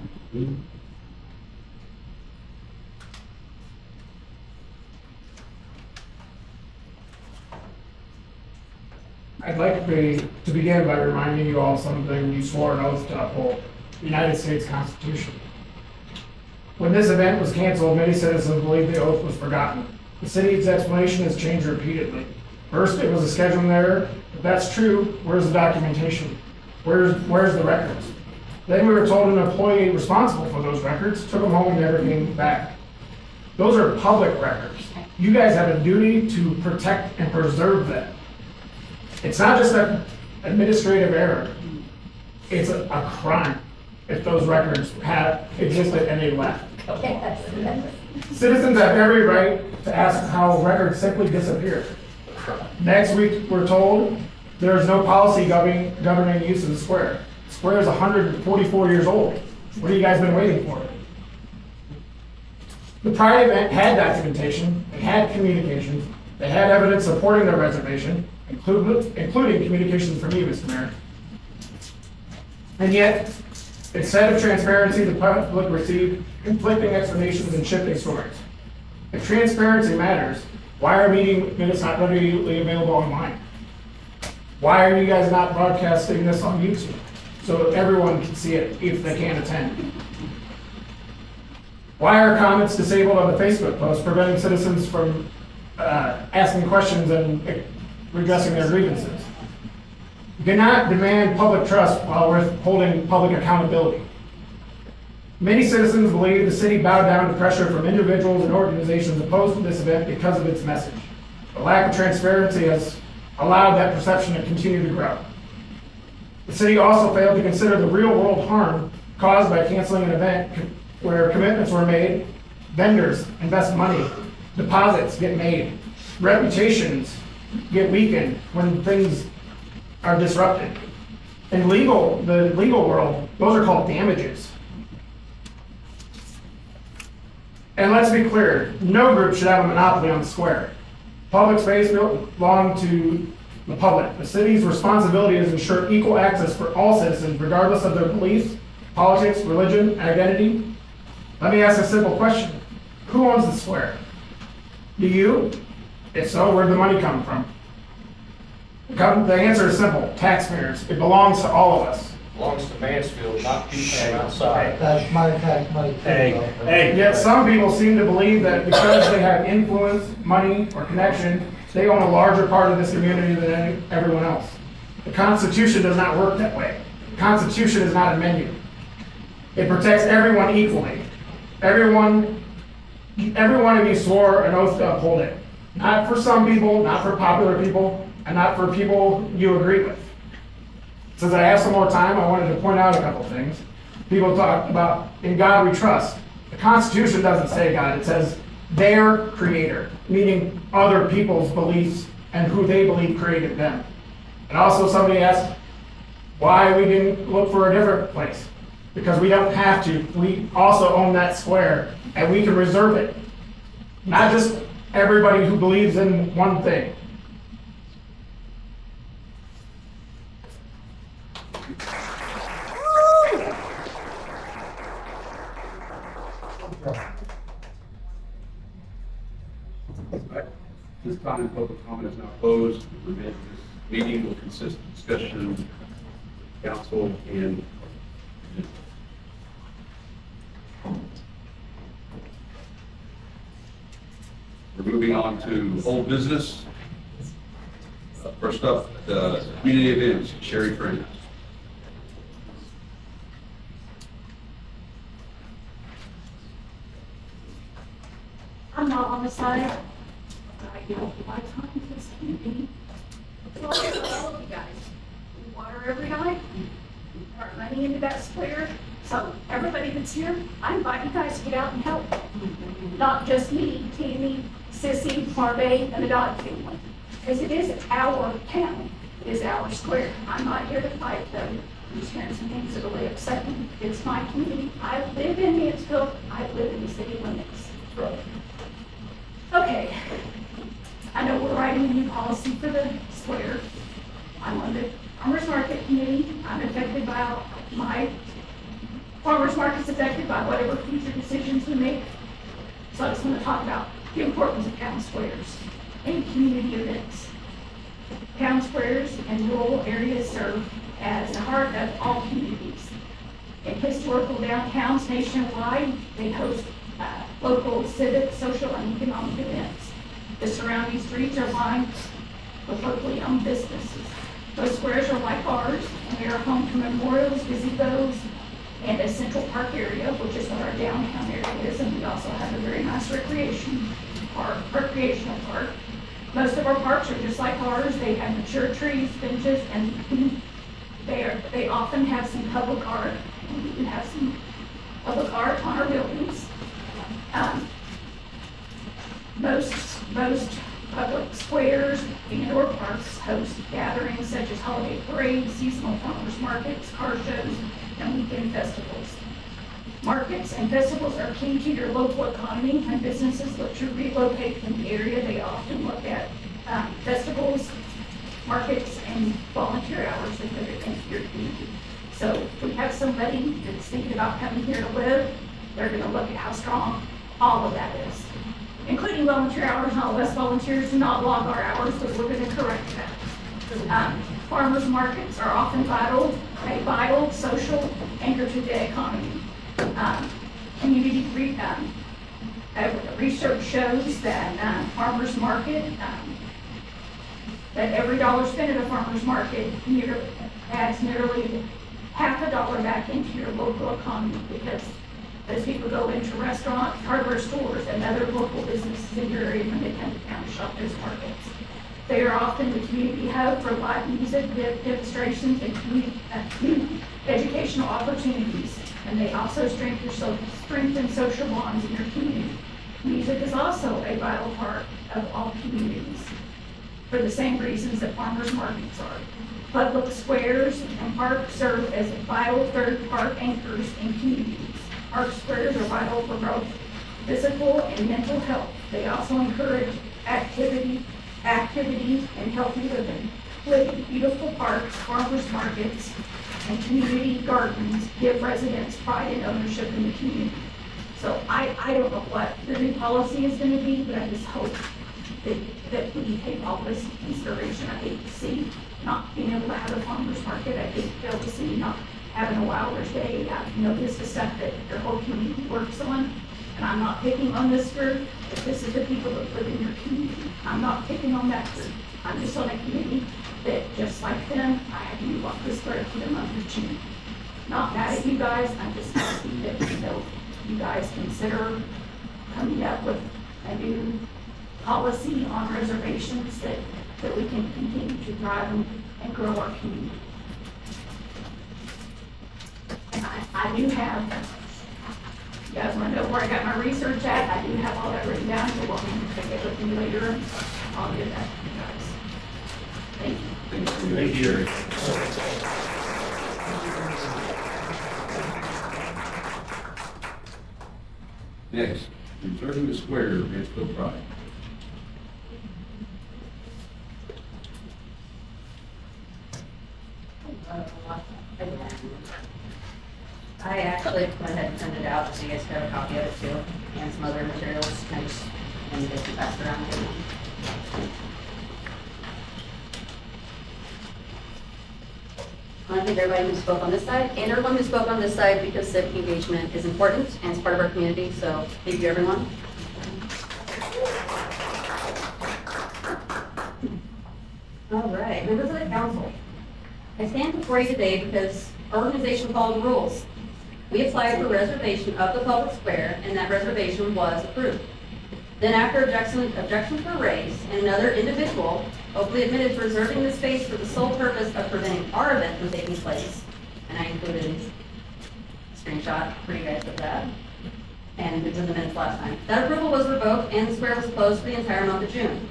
I'd like to begin by reminding you all something you swore an oath to uphold, the United States Constitution. When this event was canceled, many citizens believed the oath was forgotten. The city's explanation has changed repeatedly. First, it was a scheduling error. If that's true, where's the documentation? Where's the records? Then we were told an employee responsible for those records took them home and never came back. Those are public records. You guys have a duty to protect and preserve them. It's not just an administrative error. It's a crime if those records had existed and they left. Citizens have every right to ask how records simply disappear. Next week, we're told there is no policy governing the use of the square. The square is 144 years old. What have you guys been waiting for? The Pride event had documentation, it had communications, they had evidence supporting their reservation, including communications from you, Mr. Mayor. And yet, instead of transparency, the public received conflicting explanations and shifting stories. If transparency matters, why are meeting minutes not readily available online? Why are you guys not broadcasting this on YouTube so everyone can see it if they can't attend? Why are comments disabled on the Facebook post, preventing citizens from asking questions and redressing their grievances? You cannot demand public trust while withholding public accountability. Many citizens believe the city bowed down to pressure from individuals and organizations opposed to this event because of its message. The lack of transparency has allowed that perception to continue to grow. The city also failed to consider the real-world harm caused by canceling an event where commitments were made, vendors invest money, deposits get made, reputations get weakened when things are disrupted. In the legal world, those are called damages. And let's be clear, no group should have a monopoly on the square. Public space belongs to the public. The city's responsibility is to ensure equal access for all citizens, regardless of their beliefs, politics, religion, and identity. Let me ask a simple question. Who owns the square? Do you? If so, where'd the money come from? The answer is simple, taxpayers. It belongs to all of us. Belongs to Mansfield, not people from outside. That's my tax money too. Yet some people seem to believe that because they have influence, money, or connection, they own a larger part of this community than everyone else. The Constitution does not work that way. The Constitution is not a menu. It protects everyone equally. Every one of you swore an oath to uphold it. Not for some people, not for popular people, and not for people you agree with. Since I have some more time, I wanted to point out a couple things. People talk about, in God we trust. The Constitution doesn't say God, it says their creator, meaning other people's beliefs and who they believe created them. And also somebody asked why we didn't look for a different place. Because we don't have to. We also own that square and we can reserve it. Not just everybody who believes in one thing. This time, public comment is now closed. This meeting will consist of discussion, council, and we're moving on to old business. First up, the community events, Sherry Friends. I'm not on the side. I give my time to this community. Well, all of you guys, we water every night, pour money into that square. So everybody that's here, I invite you guys to get out and help. Not just me, Tammy, Sissy, Marbe, and the Dodd family. Because it is our town, it is our square. I'm not here to fight them. There's been some things that really upset me. It's my community. I live in Mansfield. I live in the city limits. Okay. I know we're writing a new policy for the square. I'm on the farmers market committee. I'm affected by my farmers market's affected by whatever future decisions we make. So I just want to talk about the importance of town squares and community events. Town squares and rural areas serve as the heart of all communities. In historical downtowns nationwide, they host local civic, social, and economic events. The surrounding streets are lined with locally owned businesses. Those squares are like ours, and they are home to memorials, gazebos, and a central park area, which is what our downtown area is, and we also have a very nice recreational park. Most of our parks are just like ours. They have mature trees, benches, and they often have some public art. We do have some public art on our buildings. Most public squares and/or parks host gatherings such as holiday parades, seasonal farmers markets, car shows, and weekend festivals. Markets and festivals are key to your local economy. When businesses look to relocate from the area, they often look at festivals, markets, and volunteer hours that put it into your community. So if we have somebody that's thinking about coming here to live, they're going to look at how strong all of that is, including volunteer hours. And all of us volunteers do not log our hours, but we're going to correct that. Farmers markets are often a vital social anchor to the economy. Research shows that farmers market, that every dollar spent at a farmer's market adds nearly $50 back into your local economy, because as people go into restaurants, hardware stores, and other local businesses in your area when they come to town shop those markets. They are often the community hub for live music, demonstrations, and community educational opportunities, and they also strengthen social bonds in your community. Music is also a vital part of all communities, for the same reasons that farmers markets are. Public squares and parks serve as vital third-party anchors in communities. Park squares are vital for both physical and mental health. They also encourage activity and healthy living. Beautiful parks, farmers markets, and community gardens give residents pride and ownership in the community. So I don't know what the new policy is going to be, but I just hope that we take all this into consideration. I hate to see not being able to have a farmer's market. I hate to be able to see not having a Wilder's Day. This is stuff that your whole community works on. And I'm not picking on this group, but this is the people that live in your community. I'm not picking on that group. I'm just on a committee that, just like them, I have to walk this square for them under chin. Not mad at you guys, I'm just asking that, you guys consider coming up with a new policy on reservations that we can continue to drive and grow our community. And I do have, you guys want to know where I got my research at? I do have all that written down, so welcome to take it with me later. I'll get that to you guys. Thank you. Thank you. Next, reserving the square, Mansfield Pride. I actually went ahead and printed it out so you guys have a copy of it too, and some other materials, and you guys can pass it around. I want to thank everybody who spoke on this side, and everyone who spoke on this side, because civic engagement is important and it's part of our community, so thank you, everyone. All right, members of the council. I stand before you today because our organization followed the rules. We applied for reservation of the public square, and that reservation was approved. Then after objections were raised, and another individual openly admitted to reserving the space for the sole purpose of preventing our event from taking place, and I included a screenshot for you guys of that, and it's in the minutes last time. That approval was revoked, and the square was closed for the entire month of June.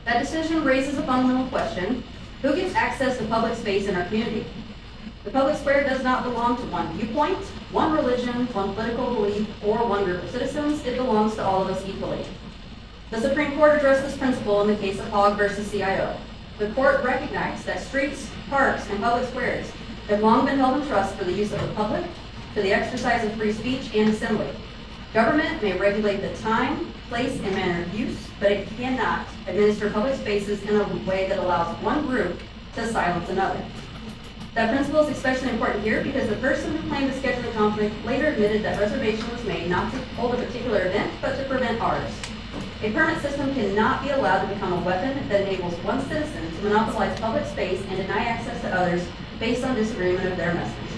That decision raises a fundamental question: who gets access to public space in our community? The public square does not belong to one viewpoint, one religion, one political belief, or one group of citizens. It belongs to all of us equally. The Supreme Court addressed this principle in the case of Hogg versus CIO. The court recognized that streets, parks, and public squares have long been held in trust for the use of the public, for the exercise of free speech and assembly. Government may regulate the time, place, and manner of use, but it cannot administer public spaces in a way that allows one group to silence another. That principle is especially important here because the person who claimed to schedule the conflict later admitted that reservation was made not to hold a particular event, but to prevent ours. A permit system cannot be allowed to become a weapon that enables one citizen to monopolize public space and deny access to others based on disagreement of their message.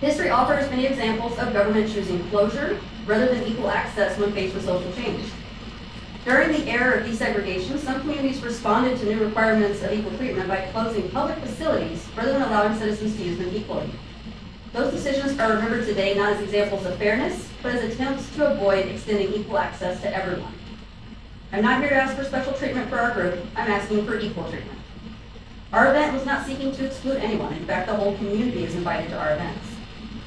History offers many examples of government choosing closure rather than equal access when faced with social change. During the era of desegregation, some communities responded to new requirements of equal treatment by closing public facilities rather than allowing citizens to use them equally. Those decisions are remembered today not as examples of fairness, but as attempts to avoid extending equal access to everyone. I'm not here to ask for special treatment for our group, I'm asking for equal treatment. Our event was not seeking to exclude anyone. In fact, the whole community is invited to our events.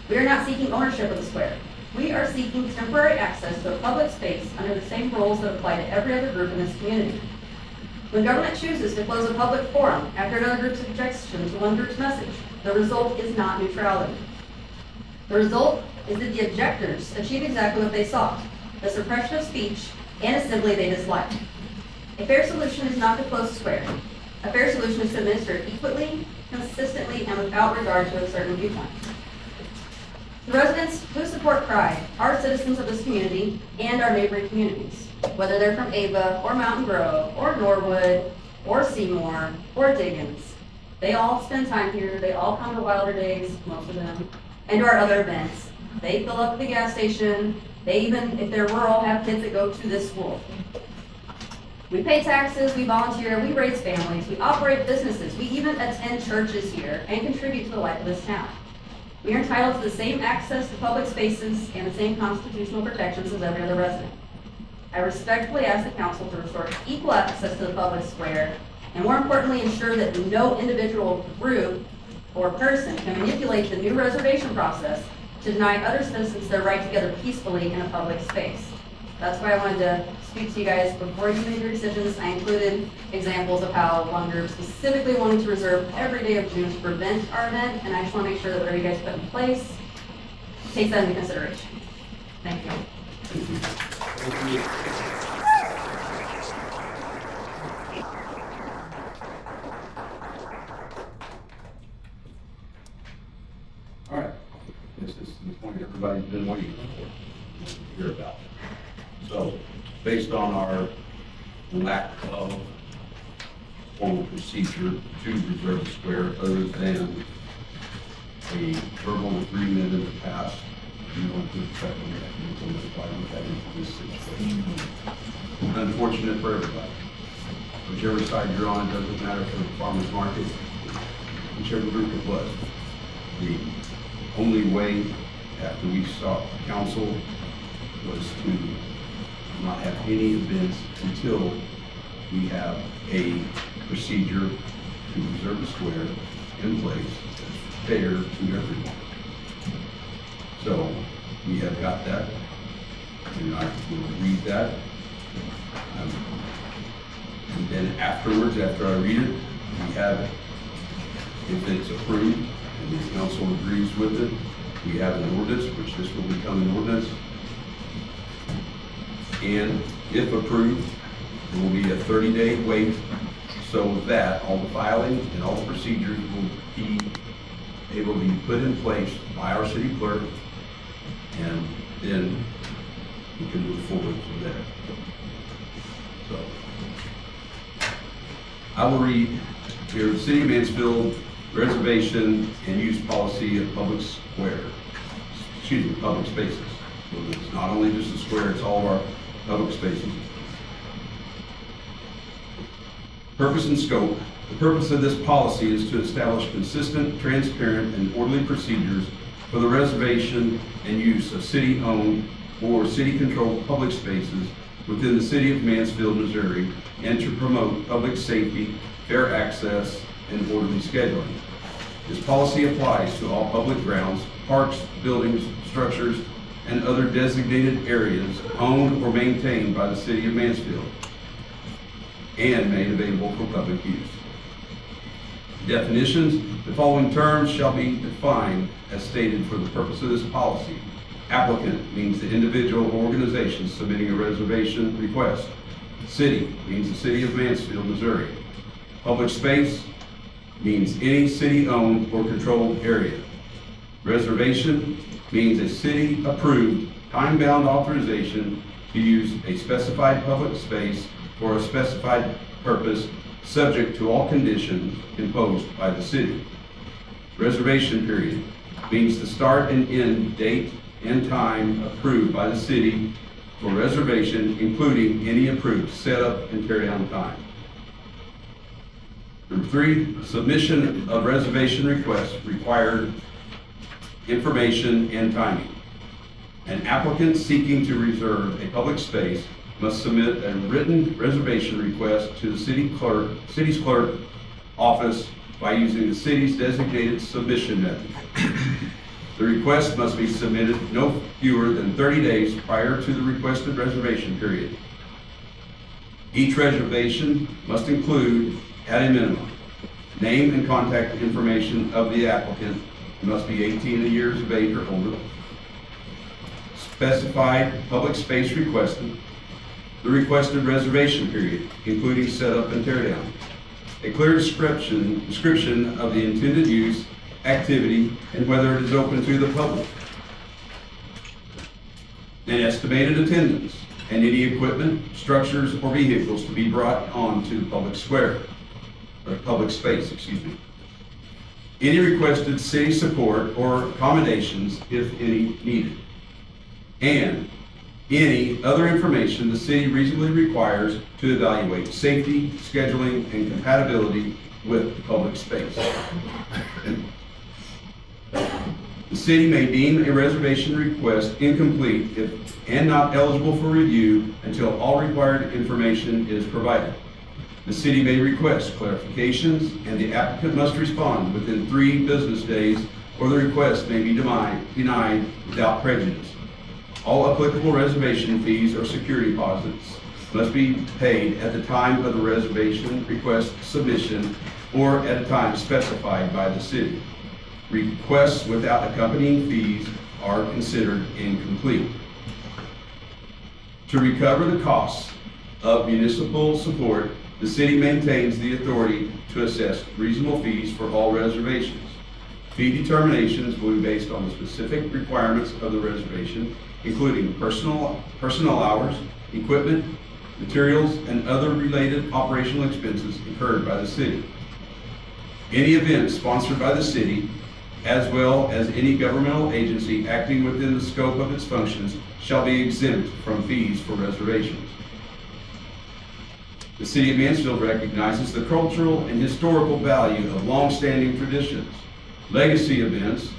We are not seeking ownership of the square. We are seeking temporary access to a public space under the same rules that apply to every other group in this community. When government chooses to close a public forum after another group's objection to one group's message, the result is not neutrality. The result is that the objectors achieve exactly what they sought, the suppression of speech and assembly they disliked. A fair solution is not to close the square. A fair solution is to administer it equally, consistently, and without regard to a certain viewpoint. The residents who support Pride are citizens of this community and our neighboring communities, whether they're from Ava, or Mountain Grove, or Norwood, or Seymour, or Diggins. They all spend time here, they all come to Wilder Days, most of them, and to our other events. They fill up the gas station, they even, if they're rural, have kids that go to this school. We pay taxes, we volunteer, we raise families, we operate businesses, we even attend churches here and contribute to the life of this town. We are entitled to the same access to public spaces and the same constitutional protections as every other resident. I respectfully ask the council to restore equal access to the public square, and more importantly, ensure that no individual group or person can manipulate the new reservation process to deny other citizens their right to gather peacefully in a public space. That's why I wanted to speak to you guys before you made your decisions. I included examples of how one group specifically wanted to reserve every day of June to prevent our event, and I just want to make sure that whatever you guys put in place takes that into consideration. Thank you. All right, this is the point everybody's been waiting for, to hear about. So, based on our lack of formal procedure to reserve the square other than a verbal agreement in the past, we want to affect the mechanism apply that into this situation. Unfortunate for everybody. Whichever side you're on, it doesn't matter for the farmer's market, whichever group it was. The only way after we sought council was to not have any events until we have a procedure to reserve the square in place that's fair to everyone. So we have got that, and I will read that. And then afterwards, after I read it, we have it. If it's approved and the council agrees with it, we have an ordinance, which this will become an ordinance. And if approved, there will be a 30-day wait so that all the filing and all the procedures will be able to be put in place by our city clerk, and then we can move forward from there. So, I will read here, the City of Mansfield reservation and use policy of public square, public spaces. So it's not only just the square, it's all of our public spaces. Purpose and scope. The purpose of this policy is to establish consistent, transparent, and orderly procedures for the reservation and use of city-owned or city-controlled public spaces within the city of Mansfield, Missouri, and to promote public safety, fair access, and orderly scheduling. This policy applies to all public grounds, parks, buildings, structures, and other designated areas owned or maintained by the city of Mansfield and made available for public use. Definitions. The following terms shall be defined as stated for the purpose of this policy. Applicant means the individual or organization submitting a reservation request. City means the city of Mansfield, Missouri. Public space means any city-owned or controlled area. Reservation means a city-approved, time-bound authorization to use a specified public space for a specified purpose, subject to all conditions imposed by the city. Reservation period means the start and end date and time approved by the city for reservation, including any approved setup and tear down time. Number 3, submission of reservation requests required information and timing. An applicant seeking to reserve a public space must submit a written reservation request to the city's clerk office by using the city's designated submission method. The request must be submitted no fewer than 30 days prior to the requested reservation period. Each reservation must include, at a minimum, name and contact information of the applicant, who must be 18 years of age or older, specified public space requested, the requested reservation period, including setup and tear down, a clear description of the intended use, activity, and whether it is open to the public. An estimated attendance, and any equipment, structures, or vehicles to be brought on to the public square, or public space, excuse me. Any requested city support or accommodations, if any needed. And any other information the city reasonably requires to evaluate safety, scheduling, and compatibility with the public space. The city may deem a reservation request incomplete and not eligible for review until all required information is provided. The city may request clarifications, and the applicant must respond within 3 business days, or the request may be denied without prejudice. All applicable reservation fees or security deposits must be paid at the time of the reservation request submission or at a time specified by the city. Requests without accompanying fees are considered incomplete. To recover the costs of municipal support, the city maintains the authority to assess reasonable fees for all reservations. Fee determinations will be based on the specific requirements of the reservation, including personnel hours, equipment, materials, and other related operational expenses incurred by the city. Any event sponsored by the city, as well as any governmental agency acting within the scope of its functions, shall be exempt from fees for reservations. The city of Mansfield recognizes the cultural and historical value of long-standing traditions. Legacy events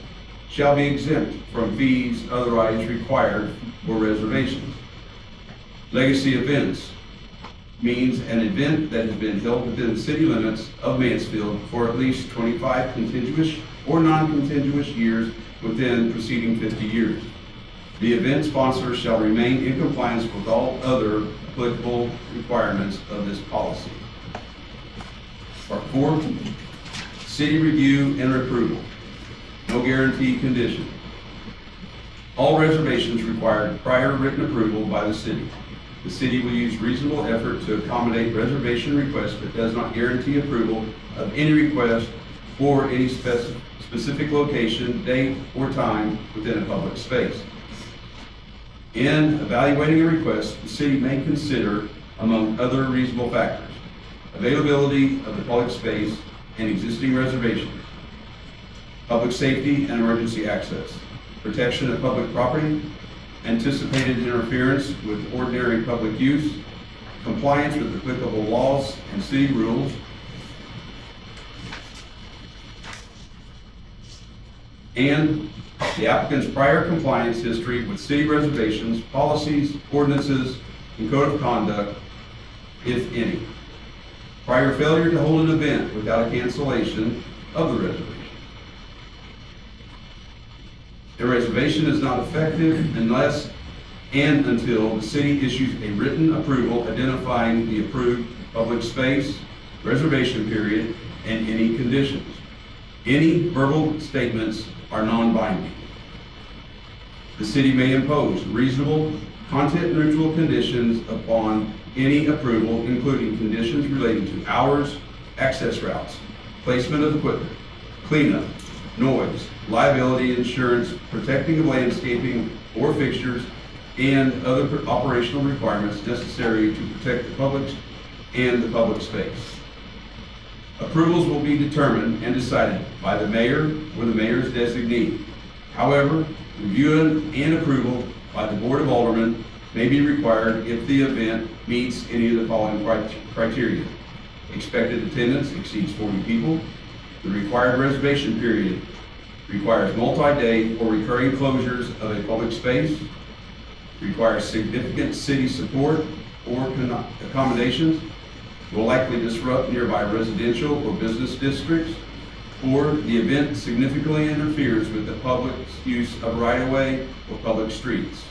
shall be exempt from fees otherwise required for reservations. Legacy events means an event that has been held within the city limits of Mansfield for at least 25 contiguous or non-contiguous years within preceding 50 years. The event sponsor shall remain in compliance with all other applicable requirements of this policy. Part 4, city review and approval. No guarantee condition. All reservations require prior written approval by the city. The city will use reasonable effort to accommodate reservation requests, but does not guarantee approval of any request or any specific location, date, or time within a public space. In evaluating a request, the city may consider, among other reasonable factors, availability of the public space and existing reservations, public safety and emergency access, protection of public property, anticipated interference with ordinary public use, compliance with applicable laws and city rules, and the applicant's prior compliance history with city reservations, policies, ordinances, and code of conduct, if any. Prior failure to hold an event without a cancellation of the reservation. A reservation is not effective unless and until the city issues a written approval identifying the approved public space, reservation period, and any conditions. Any verbal statements are non-binding. The city may impose reasonable, content-neutral conditions upon any approval, including conditions relating to hours, access routes, placement of equipment, cleanup, noise, liability insurance, protecting of landscaping or fixtures, and other operational requirements necessary to protect the public and the public space. Approvals will be determined and decided by the mayor or the mayor's designee. However, review and approval by the Board of Aldermen may be required if the event meets any of the following criteria. Expected attendance exceeds 40 people. The required reservation period requires multi-day or recurring closures of a public space, requires significant city support or accommodations, will likely disrupt nearby residential or business districts, or the event significantly interferes with the public's use of right-of-way or public streets.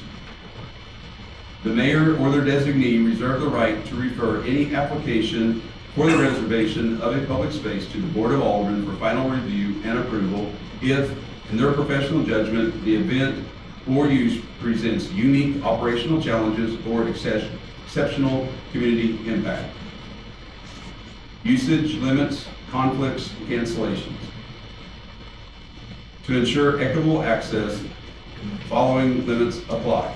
The mayor or their designee reserve the right to refer any application for the reservation of a public space to the Board of Aldermen for final review and approval if, in their professional judgment, the event or use presents unique operational challenges or exceptional community impact. usage limits, conflicts, and cancellations. To ensure equitable access, following limits apply.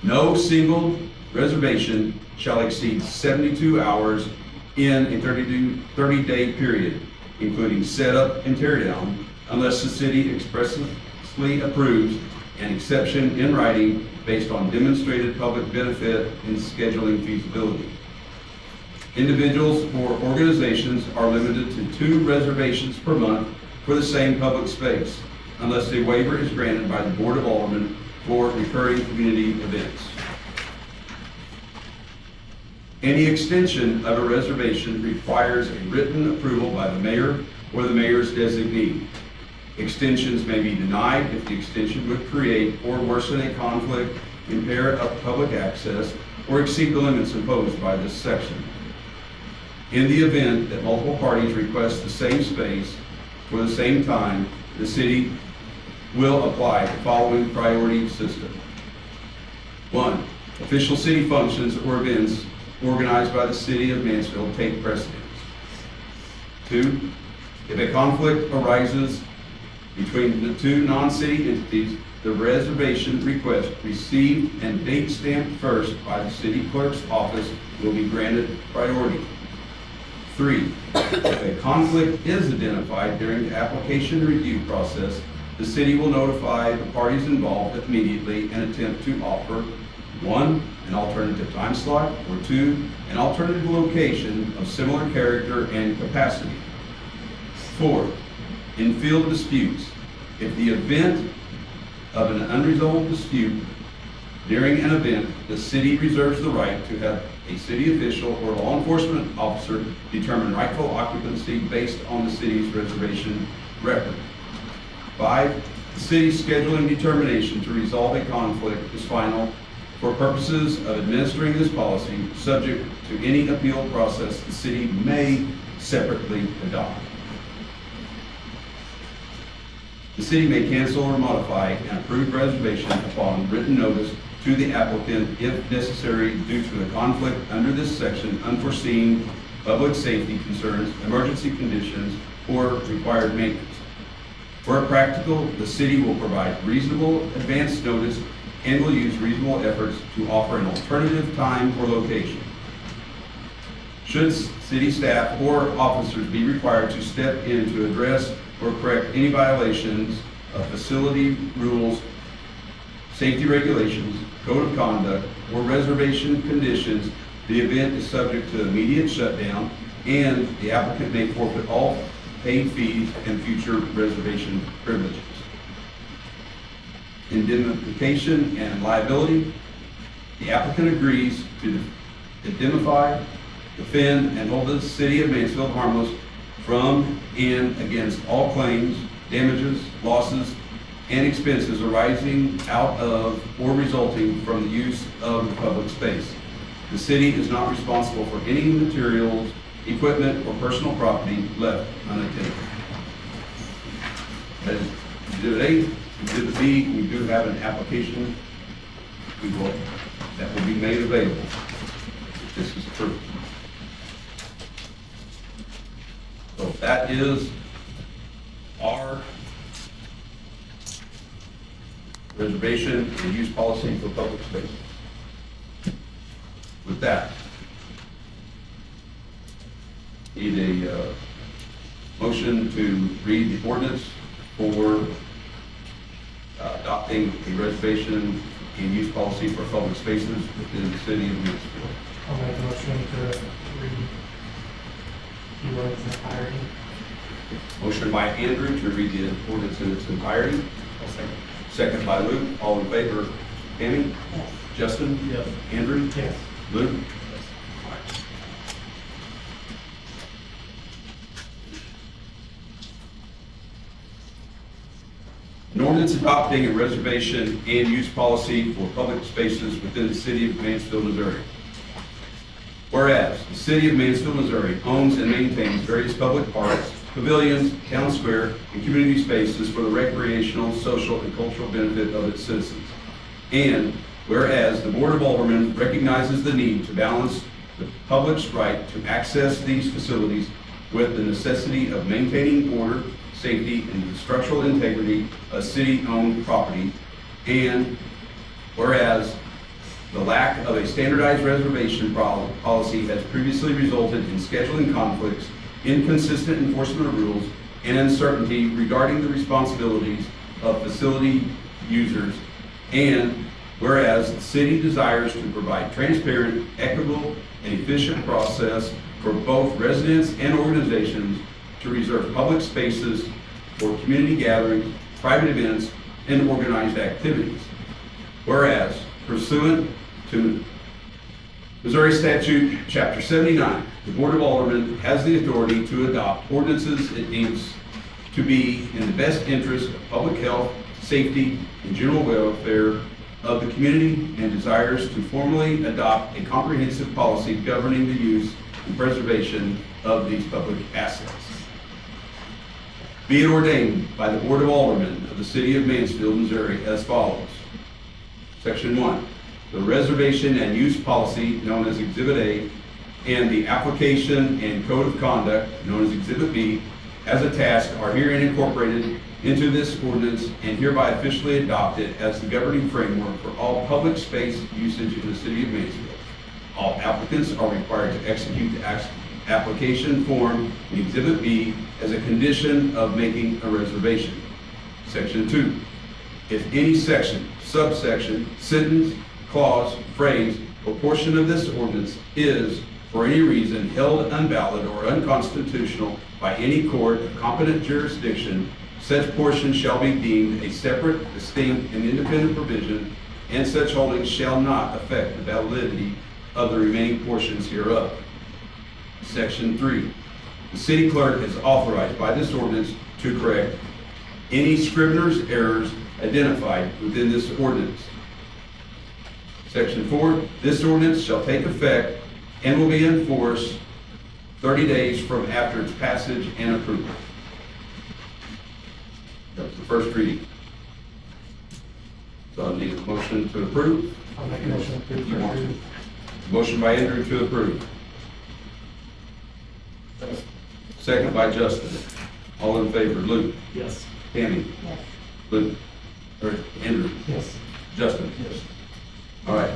No single reservation shall exceed 72 hours in a 30-day period, including setup and teardown, unless the city expressly approves an exception in writing based on demonstrated public benefit and scheduling feasibility. Individuals or organizations are limited to 2 reservations per month for the same public space, unless a waiver is granted by the Board of Aldermen for recurring community events. Any extension of a reservation requires a written approval by the mayor or the mayor's designee. Extensions may be denied if the extension would create or worsen a conflict, impair public access, or exceed the limits imposed by this section. In the event that multiple parties request the same space for the same time, the city will apply the following priority system. 1. Official city functions or events organized by the city of Mansfield take precedence. 2. If a conflict arises between the 2 non-city entities, the reservation request received and date stamped first by the city clerk's office will be granted priority. 3. If a conflict is identified during the application review process, the city will notify the parties involved immediately and attempt to offer 1. An alternative time slot, or 2. An alternative location of similar character and capacity. 4. In field disputes, if the event of an unresolved dispute during an event, the city reserves the right to have a city official or law enforcement officer determine rightful occupancy based on the city's reservation record. 5. The city's scheduling determination to resolve a conflict is final for purposes of administering this policy, subject to any appeal process the city may separately adopt. The city may cancel or modify an approved reservation upon written notice to the applicant if necessary due to a conflict under this section, unforeseen public safety concerns, emergency conditions, or required maintenance. Where practical, the city will provide reasonable advance notice and will use reasonable efforts to offer an alternative time or location. Should city staff or officers be required to step in to address or correct any violations of facility rules, safety regulations, code of conduct, or reservation conditions, the event is subject to immediate shutdown, and the applicant may forfeit all paid fees and future reservation privileges. Indemnification and liability. The applicant agrees to indemnify, defend, and hold the city of Mansfield harmless from and against all claims, damages, losses, and expenses arising out of or resulting from the use of the public space. The city is not responsible for any materials, equipment, or personal property left unattended. That is Exhibit A. Exhibit B, we do have an application that will be made available if this is approved. So that is our reservation and use policy for public space. With that, need a motion to read the ordinance for adopting a reservation and use policy for public spaces within the city of Mansfield. I'll make a motion to read the ordinance in entirety. Motion by Andrew to read the ordinance in its entirety. Second by Luke. All in favor? Tammy? Yes. Justin? Yes. Andrew? Yes. Luke? An ordinance adopting a reservation and use policy for public spaces within the city of Mansfield, Missouri. Whereas the city of Mansfield, Missouri owns and maintains various public parks, pavilions, town square, and community spaces for the recreational, social, and cultural benefit of its citizens. And whereas the Board of Aldermen recognizes the need to balance the public's right to access these facilities with the necessity of maintaining order, safety, and the structural integrity of city-owned property. And whereas the lack of a standardized reservation policy has previously resulted in scheduling conflicts, inconsistent enforcement of rules, and uncertainty regarding the responsibilities of facility users. And whereas the city desires to provide transparent, equitable, and efficient process for both residents and organizations to reserve public spaces for community gatherings, private events, and organized activities. Whereas pursuant to Missouri Statute Chapter 79, the Board of Aldermen has the authority to adopt ordinances it deems to be in the best interest of public health, safety, and general welfare of the community, and desires to formally adopt a comprehensive policy governing the use and preservation of these public assets. Be it ordained by the Board of Aldermen of the City of Mansfield, Missouri as follows. Section 1. The reservation and use policy known as Exhibit A and the application and code of conduct known as Exhibit B as a task are herein incorporated into this ordinance and hereby officially adopted as the governing framework for all public space usage in the City of Mansfield. All applicants are required to execute the application form in Exhibit B as a condition of making a reservation. Section 2. If any section, subsection, sentence, clause, phrase, or portion of this ordinance is, for any reason, held invalid or unconstitutional by any court of competent jurisdiction, such portion shall be deemed a separate, distinct, and independent provision, and such holdings shall not affect the validity of the remaining portions hereof. Section 3. The city clerk is authorized by this ordinance to correct any scrivener's errors identified within this ordinance. Section 4. This ordinance shall take effect and will be enforced 30 days from after its passage and approval. That's the first reading. So I need a motion to approve. I'll make a motion to approve. Motion by Andrew to approve. Second by Justin. All in favor, Luke? Yes. Tammy? Yes. Luke? Or Andrew? Yes. Justin? Yes. All right,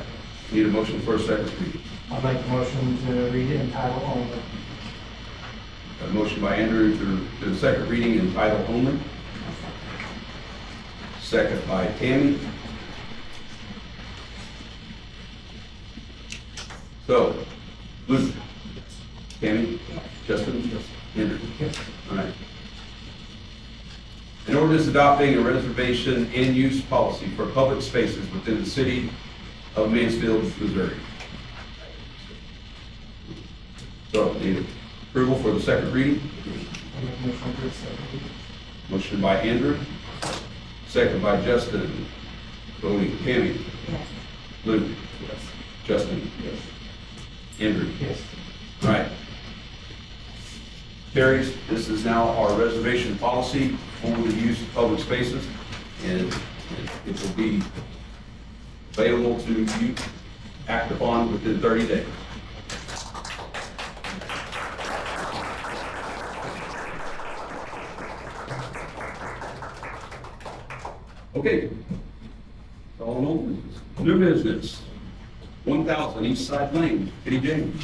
need a motion for a second reading. I'll make a motion to read it in title only. A motion by Andrew to the second reading in title only. Second by Tammy. So, Luke? Tammy? Justin? Andrew? All right. An ordinance adopting a reservation and use policy for public spaces within the city of Mansfield, Missouri. So, need approval for the second reading. I'll make a motion to accept. Motion by Andrew, second by Justin. Voting Tammy. Yes. Luke. Justin. Andrew. Yes. All right. Carries, this is now our reservation policy for the use of public spaces, and it will be available to you, act upon within 30 days. Okay. All in all, new business, 1000 East Side Lane, Kitty James.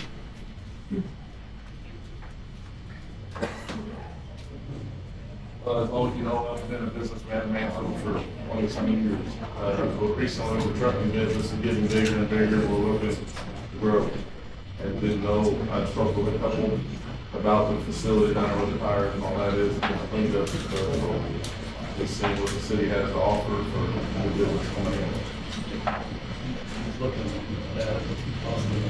As long as you know, I've been a businessman in Mansfield for 20-some years. But recently, the trucking business is getting bigger and bigger. We're looking to grow. And didn't know, I spoke with a couple about the facility down where the tires and all that is, and it's cleaned up and stuff. So just seeing what the city has to offer for new business coming in. Looking at possibly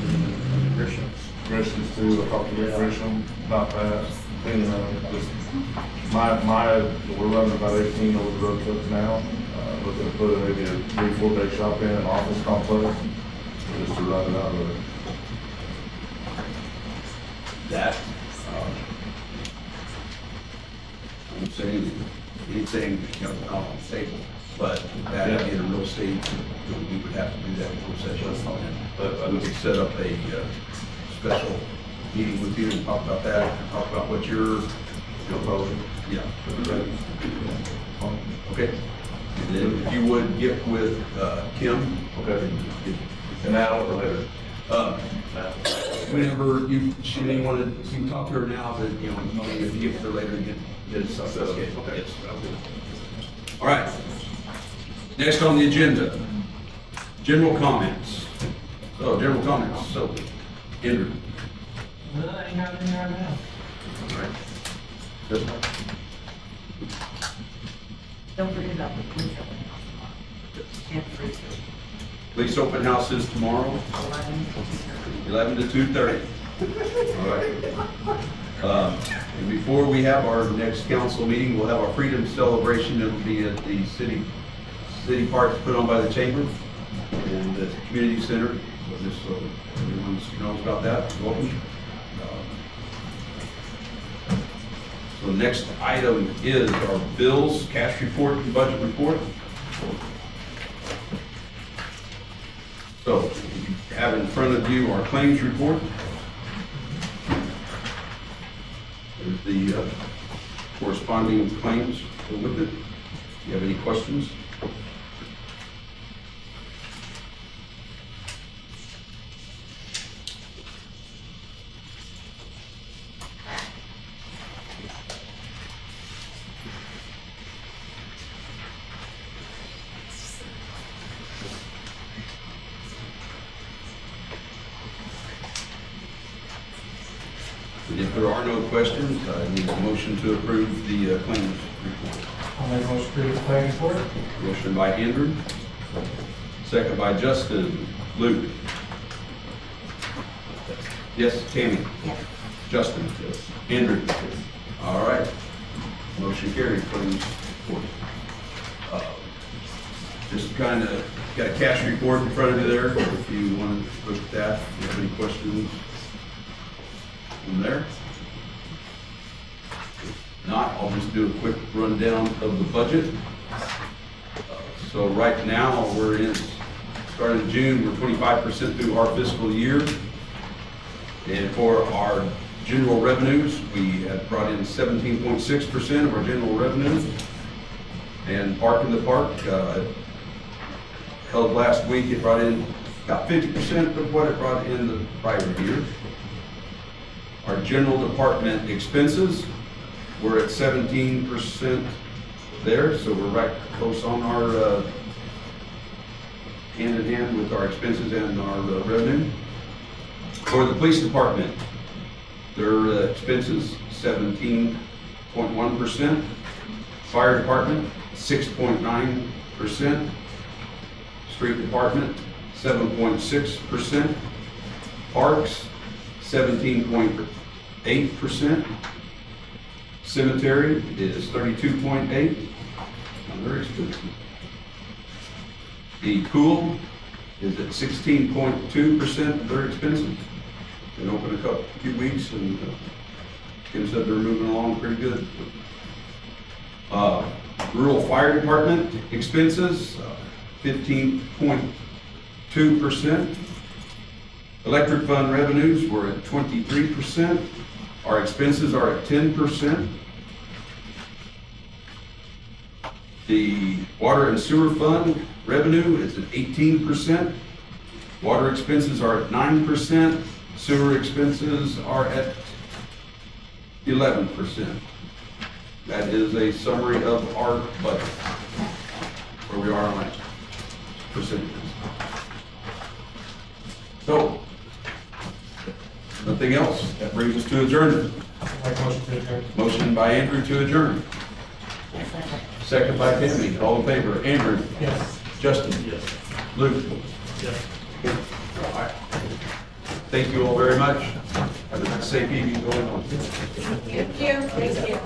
Grisham. Grisham's too, I talked to Rick Grisham, not bad. And, just, we're running about 18 over the road trucks now. Looking to put maybe a 3-4 day shop in, an office complex, just to run it out of there. That, I'm saying, anything, not on the table, but that in a real estate, we would have to do that in closed session. We could set up a special meeting with you and talk about that, talk about what you're proposing. Yeah. Okay. And then if you would get with Kim. Okay. And now or later? Whenever she may want to, you can talk to her now, but, you know, if you get with her later, get it stuff. Okay. Yes. All right. Next on the agenda, general comments. So, general comments, so, Andrew. Ain't happening right now. All right. Yes. Don't forget about the police open house tomorrow. And free food. Police open house is tomorrow, 11 to 2:30. All right. And before we have our next council meeting, we'll have our freedom celebration. It'll be at the city park put on by the chamber and the community center. So just so everyone knows about that, welcome. So the next item is our bills, cash report, and budget report. So you have in front of you our claims report. There's the corresponding claims with it. Do you have any questions? And if there are no questions, I need a motion to approve the claims report. I'll make a motion to approve the claim report. Motion by Andrew, second by Justin. Luke? Yes, Tammy? Yes. Justin? Yes. Andrew? All right. Motion carried, claims report. Just kind of got a cash report in front of you there, if you want to look at that, if you have any questions from there. If not, I'll just do a quick rundown of the budget. So right now, starting June, we're 25% through our fiscal year. And for our general revenues, we have brought in 17.6% of our general revenues. And Park in the Park, held last week, it brought in about 50% of what it brought in the prior year. Our general department expenses, we're at 17% there, so we're right close on our hand in hand with our expenses and our revenue. For the police department, their expenses 17.1%. Fire department 6.9%. Street department 7.6%. Parks 17.8%. Cemetery is 32.8%. Very expensive. The pool is at 16.2%. Very expensive. Been open a few weeks, and Kim said they're moving along pretty good. Rural fire department expenses 15.2%. Electric fund revenues were at 23%. Our expenses are at 10%. The water and sewer fund revenue is at 18%. Water expenses are at 9%. Sewer expenses are at 11%. That is a summary of our budget, where we are on that percentages. So, nothing else. That brings us to adjournment. Make a motion to adjourn. Motion by Andrew to adjourn. Second by Tammy. All in favor? Andrew? Yes. Justin? Yes. Luke? Yes. All right. Thank you all very much. Have a safe evening going on. Thank you. Thank you.